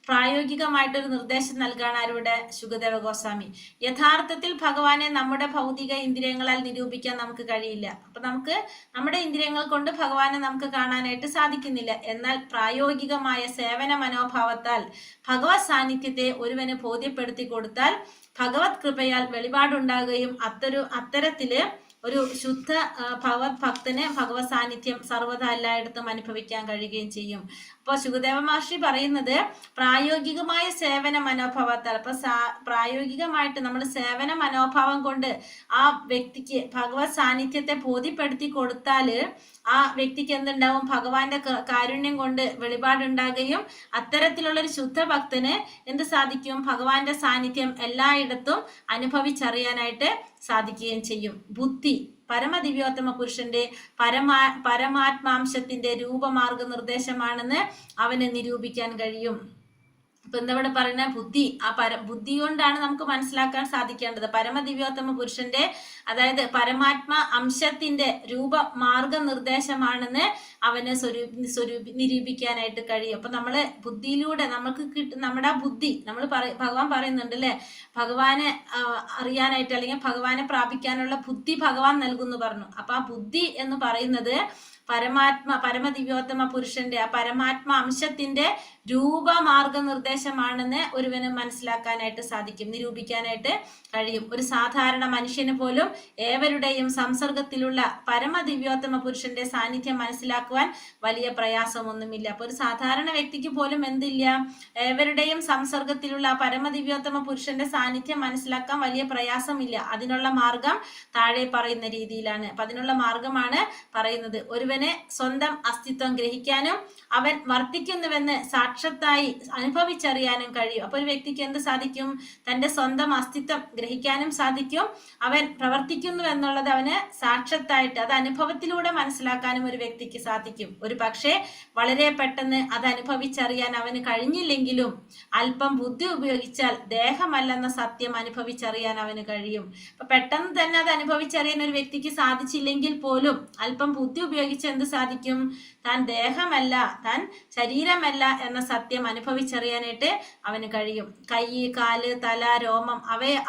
പ്രായോഗികമായിട്ടൊരു നിർദ്ദേശം നൽകാണ് ആരുടെ? ശുകദേവ ഗോസ്വാമി. യഥാർത്ഥത്തിൽ ഭഗവാനെ നമ്മുടെ ഭൗതിക ഇന്ദ്രിയങ്ങളാൽ നിരൂപിക്കാൻ നമുക്ക് കഴിയില്ല. അപ്പൊ നമുക്ക് നമ്മുടെ ഇന്ദ്രിയങ്ങൾ കൊണ്ട് ഭഗവാനെ നമുക്ക് കാണാനായിട്ട് സാധിക്കുന്നില്ല. എന്നാൽ പ്രായോഗികമായ സേവന മനോഭാവത്താൽ ഭഗവത് സാന്നിധ്യത്തെ ഒരുവന് ബോധ്യപ്പെടുത്തി കൊടുത്താൽ ഭഗവത് കൃപയാൽ വെളിപാടുണ്ടാകുകയും അത്തരത്തില് ഒരു ശുദ്ധ ഭഗവത് ഭക്തന് ഭഗവത് സാന്നിധ്യം സർവ്വത എല്ലായിടത്തും അനുഭവിക്കാൻ കഴിയുകയും ചെയ്യും. അപ്പൊ ശുകദേവ മഹർഷി പറയുന്നത് പ്രായോഗികമായ സേവന മനോഭാവത്താൽ, അപ്പൊ പ്രായോഗികമായിട്ട് നമ്മൾ സേവന മനോഭാവം കൊണ്ട് ആ വ്യക്തിക്ക് ഭഗവത് സാന്നിധ്യത്തെ ബോധ്യപ്പെടുത്തി കൊടുത്താല് ആ വ്യക്തിക്ക് എന്തുണ്ടാവും? ഭഗവാന്റെ കാരുണ്യം കൊണ്ട് വെളിപാടുണ്ടാകുകയും അത്തരത്തിലുള്ള ഒരു ശുദ്ധ ഭക്തന് എന്ത് സാധിക്കും? ഭഗവാന്റെ സാന്നിധ്യം എല്ലായിടത്തും അനുഭവിച്ചറിയാനായിട്ട് സാധിക്കുകയും ചെയ്യും. ബുദ്ധി പരമദിവ്യോത്തമ പുരുഷന്റെ പരമാത്മാംശത്തിന്റെ രൂപമാർഗ നിർദ്ദേശമാണെന്ന് അവന് നിരൂപിക്കാൻ കഴിയും. അപ്പൊ എന്താ ഇവിടെ പറയുന്ന? ബുദ്ധി കൊണ്ടാണ് നമുക്ക് മനസ്സിലാക്കാൻ സാധിക്കേണ്ടത്. പരമദിവ്യോത്തമ പുരുഷന്റെ, അതായത് പരമാത്മാ അംശത്തിന്റെ മാർഗനിർദ്ദേശമാണെന്ന് അവന് നിരൂപിക്കാനായിട്ട് കഴിയും. അപ്പൊ നമ്മള് ബുദ്ധിയിലൂടെ നമുക്ക് നമ്മുടെ ബുദ്ധി, ഭഗവാൻ പറയുന്നുണ്ട് അല്ലെ, ഭഗവാനെ അറിയാനായിട്ട് അല്ലെങ്കിൽ ഭഗവാനെ പ്രാപിക്കാനുള്ള ബുദ്ധി ഭഗവാൻ നൽകുന്നു പറഞ്ഞു. അപ്പൊ ആ ബുദ്ധി എന്ന് പറയുന്നത് പരമദിവ്യോത്തമ പുരുഷന്റെ ആ പരമാത്മാ അംശത്തിന്റെ മാർഗനിർദ്ദേശമാണെന്ന് ഒരുവന് മനസ്സിലാക്കാനായിട്ട് സാധിക്കും, നിരൂപിക്കാനായിട്ട് കഴിയും. ഒരു സാധാരണ മനുഷ്യന് പോലും ഏവരുടെയും സംസർഗത്തിലുള്ള പരമദിവ്യോത്തമ പുരുഷന്റെ സാന്നിധ്യം മനസ്സിലാക്കുവാൻ വലിയ പ്രയാസമൊന്നുമില്ല. അപ്പൊ ഒരു സാധാരണ വ്യക്തിക്ക് പോലും എന്തില്ല? ഏവരുടെയും സംസർഗത്തിലുള്ള പരമദിവ്യോത്തമ പുരുഷന്റെ സാന്നിധ്യം മനസ്സിലാക്കാൻ വലിയ പ്രയാസമില്ല. അതിനുള്ള മാർഗം താഴെ പറയുന്ന രീതിയിലാണ്. അപ്പൊ അതിനുള്ള മാർഗമാണ് പറയുന്നത്. ഒരുവന് ഒരുവന് സ്വന്തം അസ്തിത്വം ഗ്രഹിക്കാനും അവൻ വർത്തിക്കുന്നുവെന്ന് സാക്ഷാത്തായി അനുഭവിച്ചറിയാനും കഴിയും. അപ്പൊ ഒരു വ്യക്തിക്ക് എന്ത് സാധിക്കും? തന്റെ സ്വന്തം അസ്തിത്വം ഗ്രഹിക്കാനും സാധിക്കും. അവൻ പ്രവർത്തിക്കുന്നു എന്നുള്ളത് അവന് സാക്ഷാത്തായിട്ട് അത് അനുഭവത്തിലൂടെ മനസ്സിലാക്കാനും ഒരു വ്യക്തിക്ക് സാധിക്കും. ഒരു പക്ഷേ വളരെ പെട്ടെന്ന് അത് അനുഭവിച്ചറിയാൻ അവന് കഴിഞ്ഞില്ലെങ്കിലും അല്പം ബുദ്ധി ഉപയോഗിച്ചാൽ ദേഹമല്ലെന്ന സത്യം അനുഭവിച്ചറിയാൻ അവന് കഴിയും. അപ്പൊ പെട്ടെന്ന് തന്നെ അത് അനുഭവിച്ചറിയാൻ ഒരു വ്യക്തിക്ക് സാധിച്ചില്ലെങ്കിൽ പോലും അല്പം ബുദ്ധി ഉപയോഗിച്ച് എന്ത് സാധിക്കും? താൻ ദേഹമല്ല, താൻ ശരീരമല്ല എന്ന സത്യം അനുഭവിച്ചറിയാനായിട്ട് അവന് കഴിയും. കൈ, കാല്, തല, രോമം,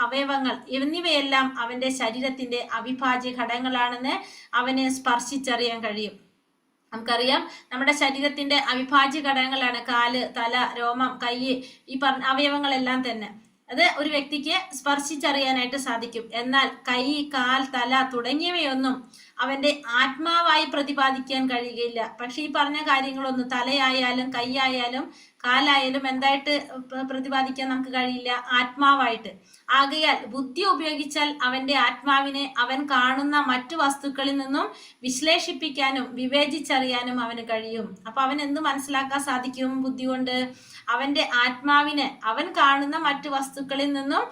അവയവങ്ങൾ എന്നിവയെല്ലാം അവന്റെ ശരീരത്തിന്റെ അവിഭാജ്യ ഘടകങ്ങളാണെന്ന് അവന് സ്പർശിച്ചറിയാൻ കഴിയും. നമുക്കറിയാം നമ്മുടെ ശരീരത്തിന്റെ അവിഭാജ്യ ഘടകങ്ങളാണ് കാല്, തല, രോമം, കൈ, ഈ പറഞ്ഞ അവയവങ്ങളെല്ലാം തന്നെ. അത് ഒരു വ്യക്തിക്ക് സ്പർശിച്ചറിയാനായിട്ട് സാധിക്കും. എന്നാൽ കൈ, കാൽ, തല തുടങ്ങിയവയൊന്നും അവന്റെ ആത്മാവായി പ്രതിപാദിക്കാൻ കഴിയുകയില്ല. പക്ഷെ ഈ പറഞ്ഞ കാര്യങ്ങളൊന്നും തലയായാലും കൈയായാലും കാലായാലും എന്തായിട്ട് പ്രതിപാദിക്കാൻ നമുക്ക് കഴിയില്ല? ആത്മാവായിട്ട്. ആകയാൽ ബുദ്ധി ഉപയോഗിച്ചാൽ അവന്റെ ആത്മാവിനെ അവൻ കാണുന്ന മറ്റു വസ്തുക്കളിൽ നിന്നും വിശ്ലേഷിപ്പിക്കാനും വിവേചിച്ചറിയാനും അവന് കഴിയും. അപ്പൊ അവൻ എന്ത് മനസ്സിലാക്കാൻ സാധിക്കും? ബുദ്ധി കൊണ്ട് അവന്റെ ആത്മാവിനെ അവൻ കാണുന്ന മറ്റു വസ്തുക്കളിൽ നിന്നും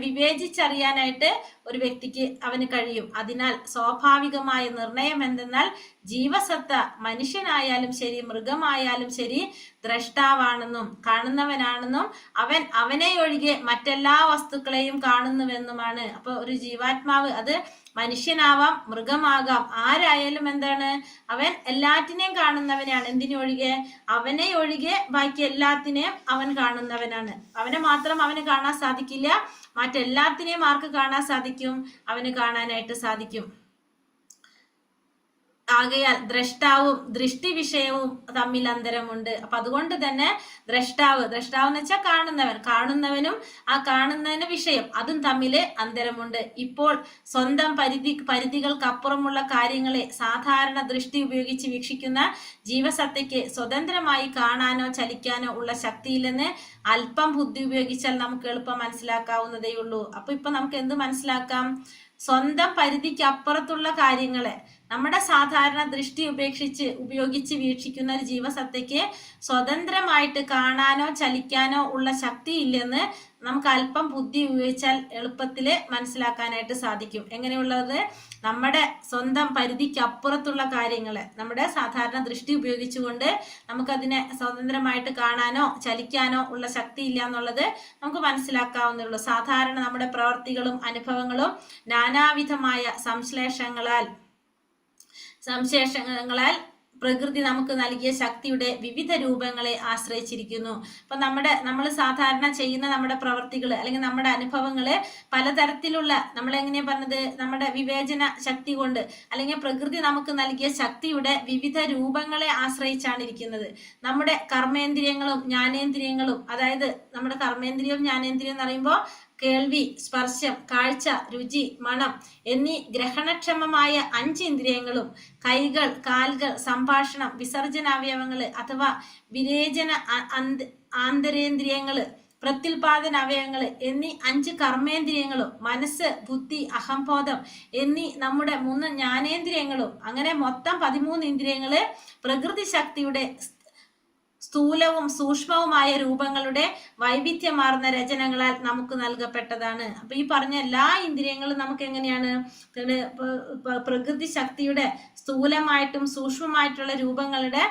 വിവേചിച്ചറിയാനായിട്ട് ഒരു വ്യക്തിക്ക് അവന് കഴിയും. അതിനാൽ സ്വാഭാവികമായ നിർണയം എന്തെന്നാൽ ജീവസത്ത മനുഷ്യനായാലും ശരി മൃഗമായാലും ശരി ദ്രഷ്ടാവാണെന്നും കാണുന്നവനാണെന്നും അവൻ അവനെ ഒഴികെ മറ്റെല്ലാ വസ്തുക്കളെയും കാണുന്നുവെന്നുമാണ്. അപ്പൊ ഒരു ജീവാത്മാവ് അത് മനുഷ്യനാവാം, മൃഗമാകാം, ആരായാലും എന്താണ്? അവൻ എല്ലാറ്റിനെയും കാണുന്നവനാണ്. എന്തിനൊഴികെ? അവനെ ഒഴികെ ബാക്കി എല്ലാത്തിനെയും അവൻ കാണുന്നവനാണ്. അവനെ മാത്രം അവന് കാണാൻ സാധിക്കില്ല, മറ്റെല്ലാത്തിനെയും ആർക്ക് കാണാൻ സാധിക്കും? അവന് കാണാനായിട്ട് സാധിക്കും. ആകയാൽ ദ്രഷ്ടാവും ദൃഷ്ടി വിഷയവും തമ്മിൽ അന്തരമുണ്ട്. അപ്പൊ അതുകൊണ്ട് തന്നെ ദ്രഷ്ടാവ് എന്ന് വെച്ചാൽ കാണുന്നവനും ആ കാണുന്നതിന് വിഷയം അതും തമ്മില് അന്തരമുണ്ട്. ഇപ്പോൾ സ്വന്തം പരിധികൾക്കപ്പുറമുള്ള കാര്യങ്ങളെ സാധാരണ ദൃഷ്ടി ഉപയോഗിച്ച് വീക്ഷിക്കുന്ന ജീവസത്തയ്ക്ക് സ്വതന്ത്രമായി കാണാനോ ചലിക്കാനോ ഉള്ള ശക്തിയില്ലെന്ന് അല്പം ബുദ്ധി ഉപയോഗിച്ചാൽ നമുക്ക് എളുപ്പം മനസ്സിലാക്കാവുന്നതേ ഉള്ളൂ. അപ്പൊ ഇപ്പൊ നമുക്ക് എന്ത് മനസ്സിലാക്കാം? സ്വന്തം പരിധിക്ക് അപ്പുറത്തുള്ള കാര്യങ്ങളെ നമ്മുടെ സാധാരണ ദൃഷ്ടി ഉപയോഗിച്ച് വീക്ഷിക്കുന്ന ഒരു ജീവസത്തയ്ക്ക് സ്വതന്ത്രമായിട്ട് കാണാനോ ചലിക്കാനോ ഉള്ള ശക്തി ഇല്ലെന്ന് നമുക്ക് അല്പം ബുദ്ധി ഉപയോഗിച്ചാൽ എളുപ്പത്തിൽ മനസ്സിലാക്കാനായിട്ട് സാധിക്കും. എങ്ങനെയുള്ളത്? നമ്മുടെ സ്വന്തം പരിധിക്ക് അപ്പുറത്തുള്ള കാര്യങ്ങളെ നമ്മുടെ സാധാരണ ദൃഷ്ടി ഉപയോഗിച്ചുകൊണ്ട് നമുക്കതിനെ സ്വതന്ത്രമായിട്ട് കാണാനോ ചലിക്കാനോ ഉള്ള ശക്തി ഇല്ല എന്നുള്ളത് നമുക്ക് മനസ്സിലാക്കാവുന്നേ. സാധാരണ നമ്മുടെ പ്രവർത്തികളും അനുഭവങ്ങളും നാനാവിധമായ സംശ്ലേഷങ്ങളാൽ പ്രകൃതി നമുക്ക് നൽകിയ ശക്തിയുടെ വിവിധ രൂപങ്ങളെ ആശ്രയിച്ചിരിക്കുന്നു. അപ്പൊ നമ്മൾ സാധാരണ ചെയ്യുന്ന നമ്മുടെ പ്രവർത്തികൾ അല്ലെങ്കിൽ നമ്മുടെ അനുഭവങ്ങള് പലതരത്തിലുള്ള നമ്മളെങ്ങനെയാ പറഞ്ഞത്? നമ്മുടെ വിവേചന ശക്തി കൊണ്ട് അല്ലെങ്കിൽ പ്രകൃതി നമുക്ക് നൽകിയ ശക്തിയുടെ വിവിധ രൂപങ്ങളെ ആശ്രയിച്ചാണ് ഇരിക്കുന്നത്. നമ്മുടെ കർമ്മേന്ദ്രിയങ്ങളും ജ്ഞാനേന്ദ്രിയങ്ങളും, അതായത് നമ്മുടെ കർമ്മേന്ദ്രിയവും ജ്ഞാനേന്ദ്രിയം എന്ന് പറയുമ്പോൾ കേൾവി, സ്പർശം, കാഴ്ച, രുചി, മണം എന്നീ ഗ്രഹണക്ഷമമായ 5 ഇന്ദ്രിയങ്ങളും, കൈകൾ, കാലുകൾ, സംഭാഷണം, വിസർജനാവയവങ്ങള് അഥവാ വിരേചന ആന്തരേന്ദ്രിയങ്ങള്, പ്രത്യുൽപാദന അവയവങ്ങള് എന്നീ 5 കർമ്മേന്ദ്രിയങ്ങളും, മനസ്സ്, ബുദ്ധി, അഹംബോധം എന്നീ നമ്മുടെ 3 ജ്ഞാനേന്ദ്രിയങ്ങളും, അങ്ങനെ മൊത്തം 13 ഇന്ദ്രിയങ്ങള് പ്രകൃതി ശക്തിയുടെ സ്ഥൂലവും സൂക്ഷ്മവുമായ രൂപങ്ങളുടെ വൈവിധ്യമാർന്ന രചനകളാൽ നമുക്ക് നൽകപ്പെട്ടതാണ്. അപ്പൊ ഈ പറഞ്ഞ എല്ലാ ഇന്ദ്രിയങ്ങളും നമുക്ക് എങ്ങനെയാണ്? പ്രകൃതി ശക്തിയുടെ സ്ഥൂലമായിട്ടും സൂക്ഷ്മമായിട്ടുള്ള രൂപങ്ങളുടെ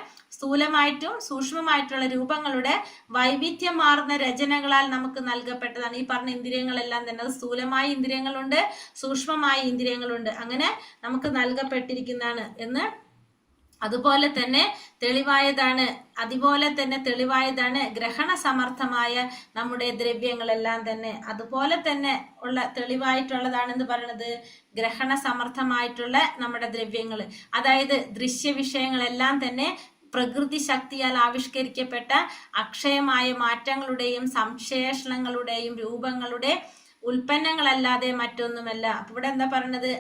വൈവിധ്യമാർന്ന രചനകളാൽ നമുക്ക് നൽകപ്പെട്ടതാണ്. ഈ പറഞ്ഞ ഇന്ദ്രിയങ്ങളെല്ലാം തന്നെ സ്ഥൂലമായ ഇന്ദ്രിയങ്ങളുണ്ട്, സൂക്ഷ്മമായ ഇന്ദ്രിയങ്ങളുണ്ട്, അങ്ങനെ നമുക്ക് നൽകപ്പെട്ടിരിക്കുന്നതാണ് എന്ന് അതുപോലെ തന്നെ തെളിവായതാണ് ഗ്രഹണ സമർത്ഥമായ നമ്മുടെ ദ്രവ്യങ്ങളെല്ലാം തന്നെ. അതുപോലെ തന്നെ ഉള്ള തെളിവായിട്ടുള്ളതാണെന്ന് പറയുന്നത് ഗ്രഹണ സമർത്ഥമായിട്ടുള്ള നമ്മുടെ ദ്രവ്യങ്ങൾ, അതായത് ദൃശ്യ വിഷയങ്ങളെല്ലാം തന്നെ പ്രകൃതി ശക്തിയാൽ ആവിഷ്കരിക്കപ്പെട്ട അക്ഷയമായ മാറ്റങ്ങളുടെയും സംശ്ലേഷണങ്ങളുടെയും രൂപങ്ങളുടെ ഉൽപ്പന്നങ്ങളല്ലാതെ മറ്റൊന്നുമല്ല. അപ്പൊ ഇവിടെ എന്താ പറയുന്നത്?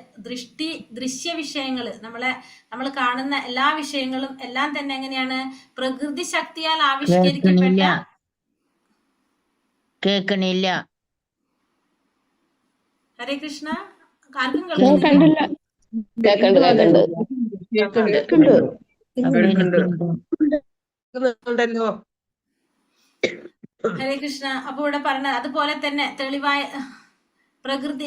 ദൃശ്യ വിഷയങ്ങൾ, നമ്മൾ കാണുന്ന എല്ലാ വിഷയങ്ങളും എല്ലാം തന്നെ എങ്ങനെയാണ്? പ്രകൃതി ശക്തിയാൽ ആവിഷ്കരിക്കപ്പെട്ട. കേൾക്കണില്ല. ഹരേ കൃഷ്ണ. ആർക്കും കേൾക്കുന്നില്ല? കേൾക്കുന്നുണ്ടല്ലോ. ഹരേ കൃഷ്ണ. അപ്പൊ ഇവിടെ പറഞ്ഞ അതുപോലെ തന്നെ തെളിവായ പ്രകൃതി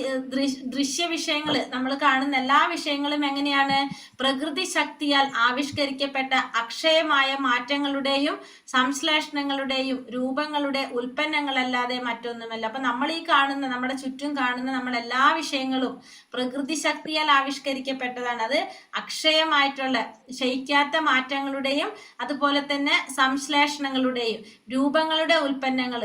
ദൃശ്യ വിഷയങ്ങൾ നമ്മൾ കാണുന്ന എല്ലാ വിഷയങ്ങളും എങ്ങനെയാണ്? പ്രകൃതി ശക്തിയാൽ ആവിഷ്കരിക്കപ്പെട്ട അക്ഷയമായ മാറ്റങ്ങളുടെയും സംശ്ലേഷണങ്ങളുടെയും രൂപങ്ങളുടെ ഉൽപ്പന്നങ്ങളല്ലാതെ മറ്റൊന്നുമല്ല. അപ്പൊ നമ്മൾ ഈ കാണുന്ന, നമ്മുടെ ചുറ്റും കാണുന്ന നമ്മളെല്ലാ വിഷയങ്ങളും പ്രകൃതി ശക്തിയാൽ ആവിഷ്കരിക്കപ്പെട്ടതാണ്. അത് അക്ഷയമായിട്ടുള്ള ക്ഷയിക്കാത്ത മാറ്റങ്ങളുടെയും അതുപോലെ തന്നെ സംശ്ലേഷണങ്ങളുടെയും രൂപങ്ങളുടെ ഉൽപ്പന്നങ്ങൾ,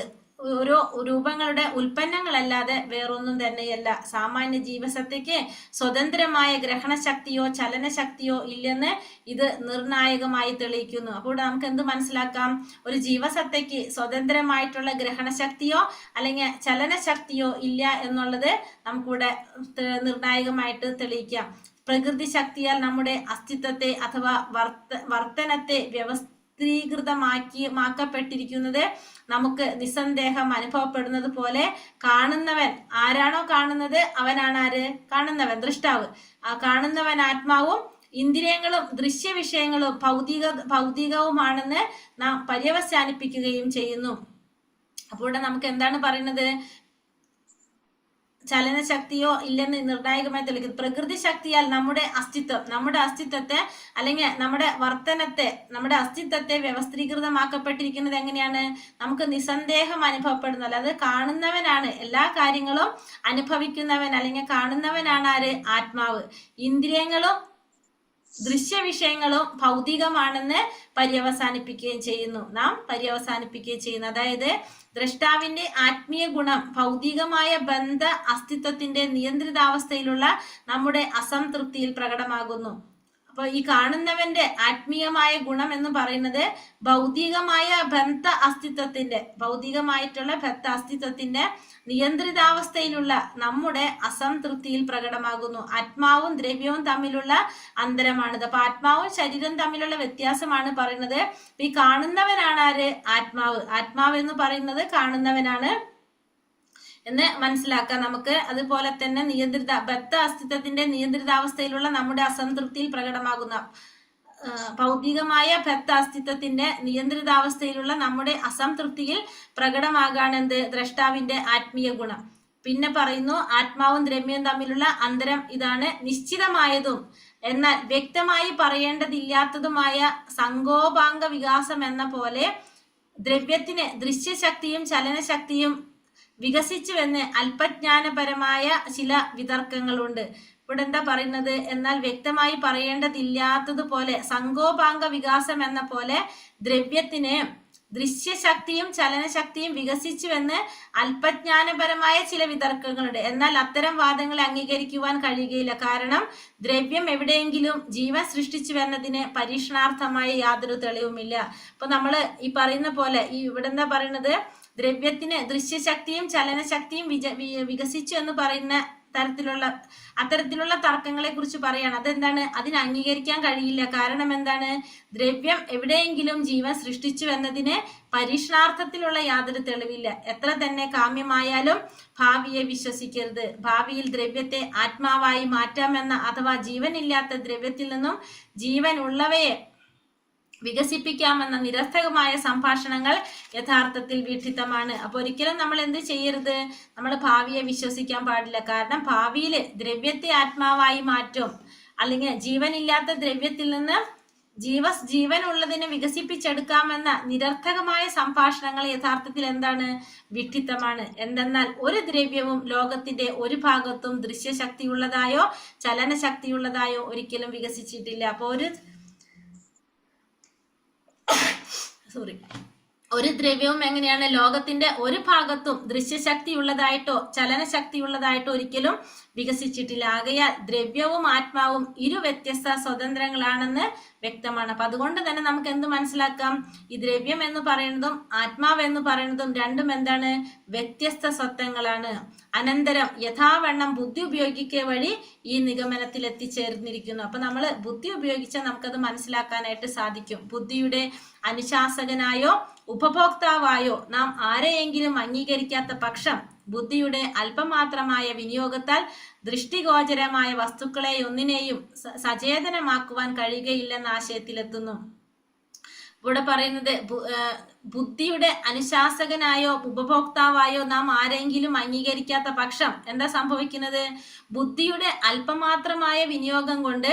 ഓരോ രൂപങ്ങളുടെ ഉൽപ്പന്നങ്ങളല്ലാതെ വേറൊന്നും തന്നെയല്ല. സാമാന്യ ജീവസത്തയ്ക്ക് സ്വതന്ത്രമായ ഗ്രഹണശക്തിയോ ചലനശക്തിയോ ഇല്ലെന്ന് ഇത് നിർണായകമായി തെളിയിക്കുന്നു. അപ്പോൾ നമുക്ക് എന്ത് മനസ്സിലാക്കാം? ഒരു ജീവസത്തയ്ക്ക് സ്വതന്ത്രമായിട്ടുള്ള ഗ്രഹണശക്തിയോ അല്ലെങ്കിൽ ചലനശക്തിയോ ഇല്ല എന്നുള്ളത് നമുക്കിവിടെ നിർണായകമായിട്ട് തെളിയിക്കാം. പ്രകൃതി ശക്തിയാൽ നമ്മുടെ അസ്തിത്വത്തെ അഥവാ വർത്തനത്തെ വ്യവസ്ഥീകൃതമാക്കപ്പെട്ടിരിക്കുന്നത് നമുക്ക് നിസ്സന്ദേഹം അനുഭവപ്പെടുന്നത് പോലെ കാണുന്നവൻ ആരാണോ കാണുന്നത് അവനാണ് ആര്? കാണുന്നവൻ, ദൃഷ്ടാവ്. ആ കാണുന്നവൻ ആത്മാവും ഇന്ദ്രിയങ്ങളും ദൃശ്യ വിഷയങ്ങളും ഭൗതികവുമാണെന്ന് നാം പര്യവസാനിപ്പിക്കുകയും ചെയ്യുന്നു. അപ്പോൾ ഇവിടെ നമുക്ക് എന്താണ് പറയുന്നത്? ചലനശക്തിയോ ഇല്ലെന്ന് നിർണായകമായി തെളിയിക്കുന്നു. പ്രകൃതി ശക്തിയാൽ നമ്മുടെ അസ്തിത്വത്തെ അല്ലെങ്കിൽ നമ്മുടെ വർത്തനത്തെ, നമ്മുടെ അസ്തിത്വത്തെ വ്യവസ്ഥീകൃതമാക്കപ്പെട്ടിരിക്കുന്നത് എങ്ങനെയാണ്? നമുക്ക് നിസ്സന്ദേഹം അനുഭവപ്പെടുന്നത്. അത് കാണുന്നവനാണ് എല്ലാ കാര്യങ്ങളും അനുഭവിക്കുന്നവൻ അല്ലെങ്കിൽ കാണുന്നവനാണ് ആര്? ആത്മാവ്. ഇന്ദ്രിയങ്ങളും ദൃശ്യ വിഷയങ്ങളും ഭൗതികമാണെന്ന് പര്യവസാനിപ്പിക്കുകയും ചെയ്യുന്നു. അതായത് ദ്രഷ്ടാവിന്റെ ആത്മീയ ഗുണം ഭൗതികമായ ബന്ധ അസ്തിത്വത്തിന്റെ നിയന്ത്രിതാവസ്ഥയിലുള്ള നമ്മുടെ അസംതൃപ്തിയിൽ പ്രകടമാകുന്നു. അപ്പൊ ഈ കാണുന്നവന്റെ ആത്മീയമായ ഗുണം എന്ന് പറയുന്നത് ഭൗതികമായിട്ടുള്ള ബദ്ധ അസ്തിത്വത്തിന്റെ നിയന്ത്രിതാവസ്ഥയിലുള്ള നമ്മുടെ അസംതൃപ്തിയിൽ പ്രകടമാകുന്നു. ആത്മാവും ദ്രവ്യവും തമ്മിലുള്ള അന്തരമാണിത്. അപ്പൊ ആത്മാവും ശരീരവും തമ്മിലുള്ള വ്യത്യാസമാണ് പറയുന്നത്. ഈ കാണുന്നവനാണ് ആര്? ആത്മാവ് എന്ന് പറയുന്നത് കാണുന്നവനാണ് എന്ന് മനസ്സിലാക്കാം നമുക്ക്. അതുപോലെ തന്നെ ബദ്ധ അസ്തിത്വത്തിന്റെ നിയന്ത്രിതാവസ്ഥയിലുള്ള നമ്മുടെ അസംതൃപ്തിയിൽ പ്രകടമാകുന്ന ഭൗതികമായ ബദ്ധ അസ്തിത്വത്തിന്റെ നിയന്ത്രിതാവസ്ഥയിലുള്ള നമ്മുടെ അസംതൃപ്തിയിൽ പ്രകടമാകാണ് എന്ത്? ദ്രഷ്ടാവിന്റെ ആത്മീയ ഗുണം. പിന്നെ പറയുന്നു, ആത്മാവും ദ്രവ്യവും തമ്മിലുള്ള അന്തരം ഇതാണ്: നിശ്ചിതമായതും എന്നാൽ വ്യക്തമായി പറയേണ്ടതില്ലാത്തതുമായ സങ്കോപാംഗ വികാസം എന്ന പോലെ ദ്രവ്യത്തിന് ദൃശ്യശക്തിയും ചലനശക്തിയും വികസിച്ചുവെന്ന് അല്പജ്ഞാനപരമായ ചില വിതർക്കങ്ങളുണ്ട്. ഇവിടെ എന്താ പറയുന്നത്? എന്നാൽ വ്യക്തമായി പറയേണ്ടതില്ലാത്തതുപോലെ സങ്കോപാംഗ വികാസം എന്ന പോലെ ദ്രവ്യത്തിന് ദൃശ്യശക്തിയും ചലനശക്തിയും വികസിച്ചുവെന്ന് അല്പജ്ഞാനപരമായ ചില വിതർക്കങ്ങളുണ്ട്. എന്നാൽ അത്തരം വാദങ്ങളെ അംഗീകരിക്കുവാൻ കഴിയുകയില്ല. കാരണം ദ്രവ്യം എവിടെയെങ്കിലും ജീവൻ സൃഷ്ടിച്ചുവെന്നതിന് പരീക്ഷണാർത്ഥമായി യാതൊരു തെളിവുമില്ല. അപ്പൊ നമ്മൾ ഈ പറയുന്ന പോലെ ഇവിടെ എന്താ പറയുന്നത്? ദ്രവ്യത്തിന് ദൃശ്യശക്തിയും ചലനശക്തിയും വികസിച്ചു എന്ന് പറയുന്ന അത്തരത്തിലുള്ള തർക്കങ്ങളെ കുറിച്ച് പറയാണ്. അതെന്താണ്? അതിന് അംഗീകരിക്കാൻ കഴിയില്ല. കാരണം എന്താണ്? ദ്രവ്യം എവിടെയെങ്കിലും ജീവൻ സൃഷ്ടിച്ചു എന്നതിന് പരീക്ഷണാർത്ഥത്തിലുള്ള യാതൊരു തെളിവില്ല. എത്ര തന്നെ കാമ്യമായാലും ഭാവിയെ വിശ്വസിക്കരുത്. ഭാവിയിൽ ദ്രവ്യത്തെ ആത്മാവായി മാറ്റാമെന്ന അഥവാ ജീവനില്ലാത്ത ദ്രവ്യത്തിൽ നിന്നും ജീവൻ ഉള്ളവയെ വികസിപ്പിക്കാമെന്ന നിരർത്ഥകമായ സംഭാഷണങ്ങൾ യഥാർത്ഥത്തിൽ വിഡ്ഢിത്തമാണ്. അപ്പൊ ഒരിക്കലും നമ്മൾ എന്ത് ചെയ്യരുത്? നമ്മൾ ഭാവിയെ വിശ്വസിക്കാൻ പാടില്ല. കാരണം ഭാവിയിൽ ദ്രവ്യത്തെ ആത്മാവായി മാറ്റും, അല്ലെങ്കിൽ ജീവനില്ലാത്ത ദ്രവ്യത്തിൽ നിന്ന് ജീവൻ ഉള്ളതിനെ വികസിപ്പിച്ചെടുക്കാമെന്ന നിരർത്ഥകമായ സംഭാഷണങ്ങൾ യഥാർത്ഥത്തിൽ എന്താണ്? വിഡ്ഢിത്തമാണ്. എന്തെന്നാൽ ഒരു ദ്രവ്യവും ലോകത്തിന്റെ ഒരു ഭാഗത്തും ദൃശ്യശക്തിയുള്ളതായോ ചലനശക്തിയുള്ളതായോ ഒരിക്കലും വികസിച്ചിട്ടില്ല. അപ്പൊ ഒരു ദ്രവ്യവും എങ്ങനെയാണ് ലോകത്തിന്റെ ഒരു ഭാഗത്തും ദൃശ്യശക്തി ഉള്ളതായിട്ടോ ചലനശക്തി ഉള്ളതായിട്ടോ ഒരിക്കലും വികസിച്ചിട്ടില്ല. ആകയാൽ ദ്രവ്യവും ആത്മാവും ഇരു വ്യത്യസ്ത സ്വതന്ത്രങ്ങളാണെന്ന് വ്യക്തമാണ്. അപ്പൊ അതുകൊണ്ട് തന്നെ നമുക്ക് എന്ത് മനസ്സിലാക്കാം? ഈ ദ്രവ്യം എന്ന് പറയുന്നതും ആത്മാവ് എന്ന് പറയുന്നതും രണ്ടും എന്താണ്? വ്യത്യസ്ത സ്വത്വങ്ങളാണ്. അനന്തരം യഥാവണ്ണം ബുദ്ധി ഉപയോഗിക്കുക വഴി ഈ നിഗമനത്തിൽ എത്തിച്ചേർന്നിരിക്കുന്നു. അപ്പൊ നമ്മൾ ബുദ്ധി ഉപയോഗിച്ചാൽ നമുക്കത് മനസ്സിലാക്കാനായിട്ട് സാധിക്കും. ബുദ്ധിയുടെ അനുശാസകനായോ ഉപഭോക്താവായോ നാം ആരെയെങ്കിലും അംഗീകരിക്കാത്ത പക്ഷം ബുദ്ധിയുടെ അല്പമാത്രമായ വിനിയോഗത്താൽ ദൃഷ്ടിഗോചരമായ വസ്തുക്കളെ ഒന്നിനെയും സചേതനമാക്കുവാൻ കഴിയുകയില്ലെന്ന ആശയത്തിലെത്തുന്നു. ഇവിടെ പറയുന്നത് ബുദ്ധിയുടെ അനുശാസകനായോ ഉപഭോക്താവായോ നാം ആരെങ്കിലും അംഗീകരിക്കാത്ത പക്ഷം എന്താ സംഭവിക്കുന്നത്? ബുദ്ധിയുടെ അല്പമാത്രമായ വിനിയോഗം കൊണ്ട്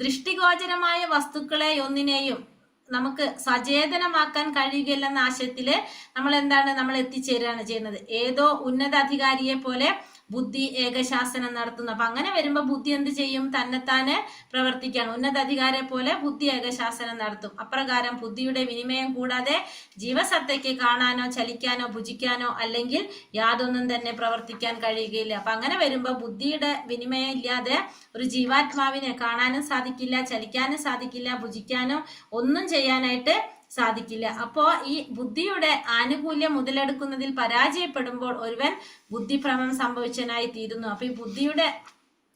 ദൃഷ്ടിഗോചരമായ വസ്തുക്കളെ ഒന്നിനെയും നമുക്ക് സചേതനമാക്കാൻ കഴിയുകയില്ലെന്ന ആശയത്തില് നമ്മൾ എത്തിച്ചേരുകയാണ് ചെയ്യുന്നത്. ഏതോ ഉന്നത അധികാരിയെ പോലെ ബുദ്ധി ഏകശാസനം നടത്തുന്നു. അപ്പൊ അങ്ങനെ വരുമ്പോ ബുദ്ധി എന്ത് ചെയ്യും? തന്നെത്താനെ പ്രവർത്തിക്കുകയാണ്. ഉന്നത അധികാരിയെ പോലെ ബുദ്ധി ഏകശാസനം നടത്തും. അപ്രകാരം ബുദ്ധിയുടെ വിനിമയം കൂടാതെ ജീവസത്തയ്ക്ക് കാണാനോ ചലിക്കാനോ ഭുജിക്കാനോ അല്ലെങ്കിൽ യാതൊന്നും തന്നെ പ്രവർത്തിക്കാൻ കഴിയുകയില്ല. അപ്പൊ അങ്ങനെ വരുമ്പോ ബുദ്ധിയുടെ വിനിമയം ഇല്ലാതെ ഒരു ജീവാത്മാവിനെ കാണാനും സാധിക്കില്ല, ചലിക്കാനും സാധിക്കില്ല, ഭുജിക്കാനോ ഒന്നും ചെയ്യാനായിട്ട് സാധിക്കില്ല. അപ്പോ ഈ ബുദ്ധിയുടെ ആനുകൂല്യം മുതലെടുക്കുന്നതിൽ പരാജയപ്പെടുമ്പോൾ ഒരുവൻ ബുദ്ധിഭ്രമം സംഭവിച്ചനായി തീരുന്നു. അപ്പൊ ഈ ബുദ്ധിയുടെ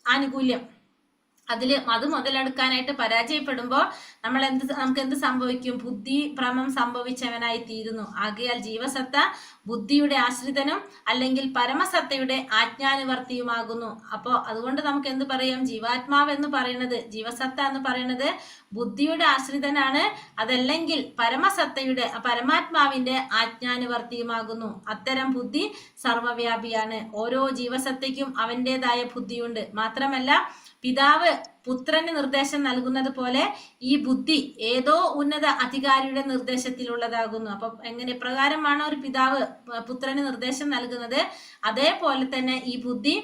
ആനുകൂല്യം അത് മുതലെടുക്കാനായിട്ട് പരാജയപ്പെടുമ്പോൾ നമുക്ക് എന്ത് സംഭവിക്കും? ബുദ്ധി ഭ്രമം സംഭവിച്ചവനായി തീരുന്നു. ആകയാൽ ജീവസത്ത ബുദ്ധിയുടെ ആശ്രിതനും അല്ലെങ്കിൽ പരമസത്തയുടെ ആജ്ഞാനുവർത്തിയുമാകുന്നു. അപ്പോ അതുകൊണ്ട് നമുക്ക് എന്ത് പറയാം? ജീവാത്മാവ് എന്ന് പറയുന്നത്, ജീവസത്ത എന്ന് പറയുന്നത് ബുദ്ധിയുടെ ആശ്രിതനാണ്, അതല്ലെങ്കിൽ പരമാത്മാവിന്റെ ആജ്ഞാനുവർത്തിയുമാകുന്നു. അത്തരം ബുദ്ധി സർവവ്യാപിയാണ്. ഓരോ ജീവസത്തയ്ക്കും അവൻ്റെതായ ബുദ്ധിയുണ്ട്. മാത്രമല്ല പിതാവ് പുത്രന് നിർദ്ദേശം നൽകുന്നത് പോലെ ഈ ബുദ്ധി ഏതോ ഉന്നത അധികാരിയുടെ നിർദ്ദേശത്തിലുള്ളതാകുന്നു. അപ്പൊ പ്രകാരമാണ് ഒരു പിതാവ് പുത്രന് നിർദ്ദേശം നൽകുന്നത്, അതേപോലെ തന്നെ ഈ ബുദ്ധി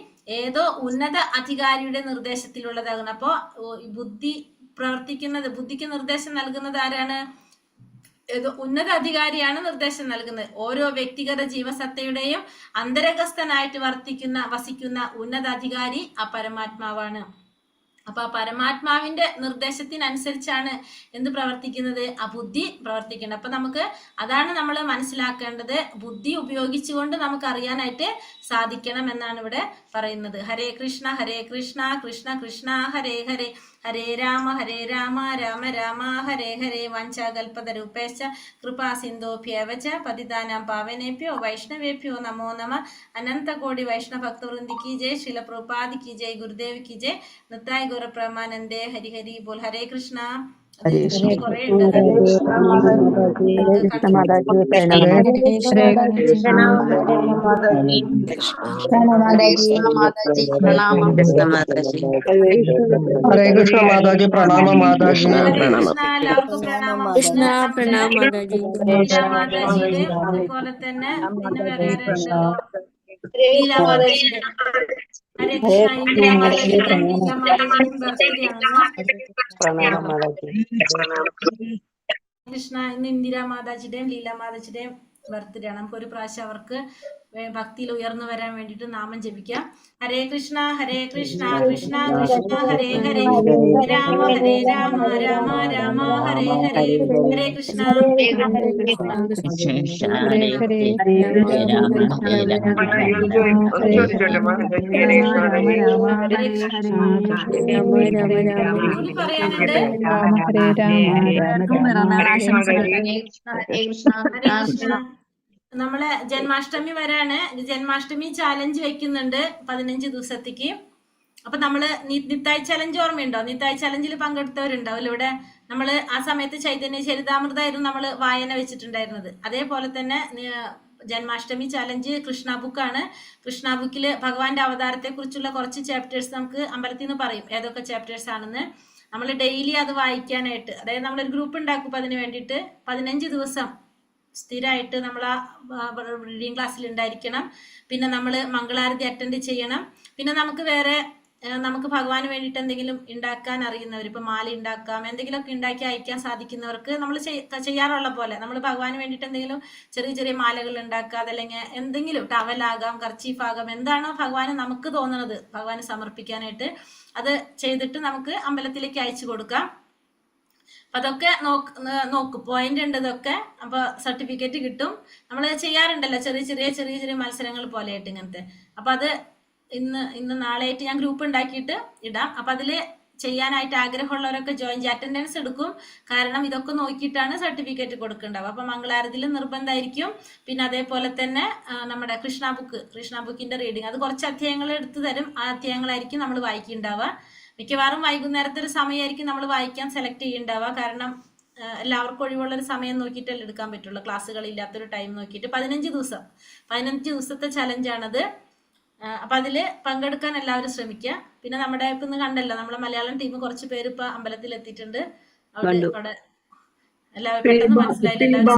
ഏതോ ഉന്നത അധികാരിയുടെ നിർദ്ദേശത്തിലുള്ളതാകുന്നു. അപ്പോ ബുദ്ധി ബുദ്ധിക്ക് നിർദ്ദേശം നൽകുന്നത് ആരാണ്? ഏതോ ഉന്നത അധികാരിയാണ് നിർദ്ദേശം നൽകുന്നത്. ഓരോ വ്യക്തിഗത ജീവസത്തയുടെയും അന്തരംഗസ്ഥനായിട്ട് വസിക്കുന്ന ഉന്നത അധികാരി ആ പരമാത്മാവാണ്. അപ്പൊ ആ പരമാത്മാവിന്റെ നിർദ്ദേശത്തിനനുസരിച്ചാണ് എന്ത് പ്രവർത്തിക്കുന്നത്? ആ ബുദ്ധി പ്രവർത്തിക്കേണ്ടത്. അപ്പൊ അതാണ് നമ്മൾ മനസ്സിലാക്കേണ്ടത്. ബുദ്ധി ഉപയോഗിച്ചുകൊണ്ട് നമുക്ക് അറിയാനായിട്ട് സാധിക്കണം എന്നാണ് ഇവിടെ പറയുന്നത്. ഹരേ കൃഷ്ണ കൃഷ്ണ കൃഷ്ണ ഹരേ ഹരേ, ഹരേ രാമ രാമ രാമ ഹരേ ഹരേ. വഞ്ചാകൽപതരൂപേശ്ച കൃപാ സിന്ധോഭ്യവച പതിതാനാം പാവനേഭ്യോ വൈഷ്ണവേഭ്യോ നമോ നമ. അനന്തകോടി വൈഷ്ണവ ഭക്തവൃന്ദി കി ജയ്, ശില പ്രഭുപാദി കി ജയ്, ഗുരുദേവ് കി ജയ്, നിത്തായ് ഗൗര പ്രമാനന്ദേ. ഹരി ഹരി ബോൽ. ഹരേ കൃഷ്ണ. കുറെ ഉണ്ട്. ഹരേ കൃഷ്ണ മാതാജി, പ്രണാമം മാതാജി. എല്ലാവർക്കും പ്രണാമം. മാതാജിയുടെ അതുപോലെ തന്നെ പിന്നെ വേറെ ലീലാമാതാജിയുടെ. ഹരേ കൃഷ്ണ. ഇന്ദിരാമാതാജിയുടെ ലീലാമാതാജിയുടെയും ബർത്ത്ഡേ കൃഷ്ണ. ഇന്ന് ഇന്ദിരാമാതാജിയുടെയും ലീലാമാതാജിയുടെയും ബർത്ത്ഡേ ആണ്. നമുക്കൊരു പ്രാവശ്യം അവർക്ക് ഭക്തിയിൽ ഉയർന്നു വരാൻ വേണ്ടിയിട്ട് നാമം ജപിക്കാം. ഹരേ കൃഷ്ണ കൃഷ്ണ കൃഷ്ണ ഹരേ ഹരേ, രാമ രാമ രാമ ഹരേ ഹരേ. ഹരേ കൃഷ്ണ. പറയാനുണ്ട്. നമ്മളെ ജന്മാഷ്ടമി വരാണ്. ജന്മാഷ്ടമി ചാലഞ്ച് വെക്കുന്നുണ്ട് 15 ദിവസത്തേക്ക്. അപ്പൊ നമ്മള് നിത്തായ് ചലഞ്ച് ഓർമ്മയുണ്ടോ? നിത്തായ് ചലഞ്ചിൽ പങ്കെടുത്തവരുണ്ടാവില്ല ഇവിടെ. നമ്മള് ആ സമയത്ത് ചൈതന്യ ചരിതാമൃതായിരുന്നു നമ്മള് വായന വെച്ചിട്ടുണ്ടായിരുന്നത്. അതേപോലെ തന്നെ ജന്മാഷ്ടമി ചാലഞ്ച് കൃഷ്ണ ബുക്കാണ്. കൃഷ്ണ ബുക്കിൽ ഭഗവാന്റെ അവതാരത്തെ കുറിച്ചുള്ള കുറച്ച് ചാപ്റ്റേഴ്സ് നമുക്ക് അമ്പലത്തിൽ നിന്ന് പറയും ഏതൊക്കെ ചാപ്റ്റേഴ്സ് ആണെന്ന്. നമ്മൾ ഡെയിലി അത് വായിക്കാനായിട്ട്, അതായത് നമ്മളൊരു ഗ്രൂപ്പ് ഉണ്ടാക്കും അതിന് വേണ്ടിയിട്ട്. 15 ദിവസം സ്ഥിരമായിട്ട് നമ്മൾ ആ റീഡിങ് ക്ലാസ്സിൽ ഉണ്ടായിരിക്കണം. പിന്നെ നമ്മൾ മംഗളാരതി അറ്റൻഡ് ചെയ്യണം. പിന്നെ നമുക്ക് ഭഗവാന് വേണ്ടിയിട്ട് എന്തെങ്കിലും ഉണ്ടാക്കാൻ അറിയുന്നവർ, ഇപ്പൊ മാല ഉണ്ടാക്കാം, എന്തെങ്കിലുമൊക്കെ ഉണ്ടാക്കി അയക്കാൻ സാധിക്കുന്നവർക്ക് നമ്മൾ ചെയ്യാറുള്ള പോലെ നമ്മൾ ഭഗവാന് വേണ്ടിയിട്ട് എന്തെങ്കിലും ചെറിയ ചെറിയ മാലകൾ ഉണ്ടാക്കുക, അതല്ലെങ്കിൽ എന്തെങ്കിലും ടവലാകാം, കർച്ചീഫ് ആകാം, എന്താണോ ഭഗവാന് നമുക്ക് തോന്നുന്നത് ഭഗവാന് സമർപ്പിക്കാനായിട്ട് അത് ചെയ്തിട്ട് നമുക്ക് അമ്പലത്തിലേക്ക് അയച്ചു കൊടുക്കാം. അപ്പൊ അതൊക്കെ നോക്ക് പോയിന്റ് ഉണ്ട് ഇതൊക്കെ. അപ്പൊ സർട്ടിഫിക്കറ്റ് കിട്ടും. നമ്മൾ ചെയ്യാറുണ്ടല്ലോ ചെറിയ ചെറിയ മത്സരങ്ങൾ പോലെയായിട്ട് ഇങ്ങനത്തെ. അപ്പൊ അത് ഇന്ന് നാളെയായിട്ട് ഞാൻ ഗ്രൂപ്പ് ഉണ്ടാക്കിയിട്ട് ഇടാം. അപ്പൊ അതില് ചെയ്യാനായിട്ട് ആഗ്രഹമുള്ളവരൊക്കെ ജോയിൻ ചെയ്യുക. അറ്റൻഡൻസ് എടുക്കും, കാരണം ഇതൊക്കെ നോക്കിയിട്ടാണ് സർട്ടിഫിക്കറ്റ് കൊടുക്കേണ്ടത്. അപ്പം മംഗളാരതിയിൽ നിർബന്ധമായിരിക്കും. പിന്നെ അതേപോലെ തന്നെ നമ്മുടെ കൃഷ്ണ ബുക്കിന്റെ റീഡിങ്, അത് കുറച്ച് അധ്യായങ്ങൾ എടുത്തു തരും. ആ അധ്യായങ്ങളായിരിക്കും നമ്മൾ വായിക്കുന്നുണ്ടാവുക. മിക്കവാറും വൈകുന്നേരത്തെ ഒരു സമയമായിരിക്കും നമ്മൾ വായിക്കാൻ സെലക്ട് ചെയ്യുന്നുണ്ടാവുക. കാരണം എല്ലാവർക്കും ഒഴിവുള്ളൊരു സമയം നോക്കിയിട്ടല്ലേ എടുക്കാൻ പറ്റുള്ളൂ, ക്ലാസ്സുകളില്ലാത്തൊരു ടൈം നോക്കിയിട്ട്. 15 ദിവസത്തെ ചലഞ്ചാണത്. അപ്പം അതിൽ പങ്കെടുക്കാൻ എല്ലാവരും ശ്രമിക്കുക. പിന്നെ നമ്മുടെ ഇപ്പം ഇന്ന് കണ്ടല്ലോ, നമ്മളെ മലയാളം ടീം കുറച്ച് പേര് ഇപ്പം അമ്പലത്തിൽ എത്തിയിട്ടുണ്ട്. അവിടെ എല്ലാവരും പെട്ടെന്ന് മനസ്സിലായില്ല.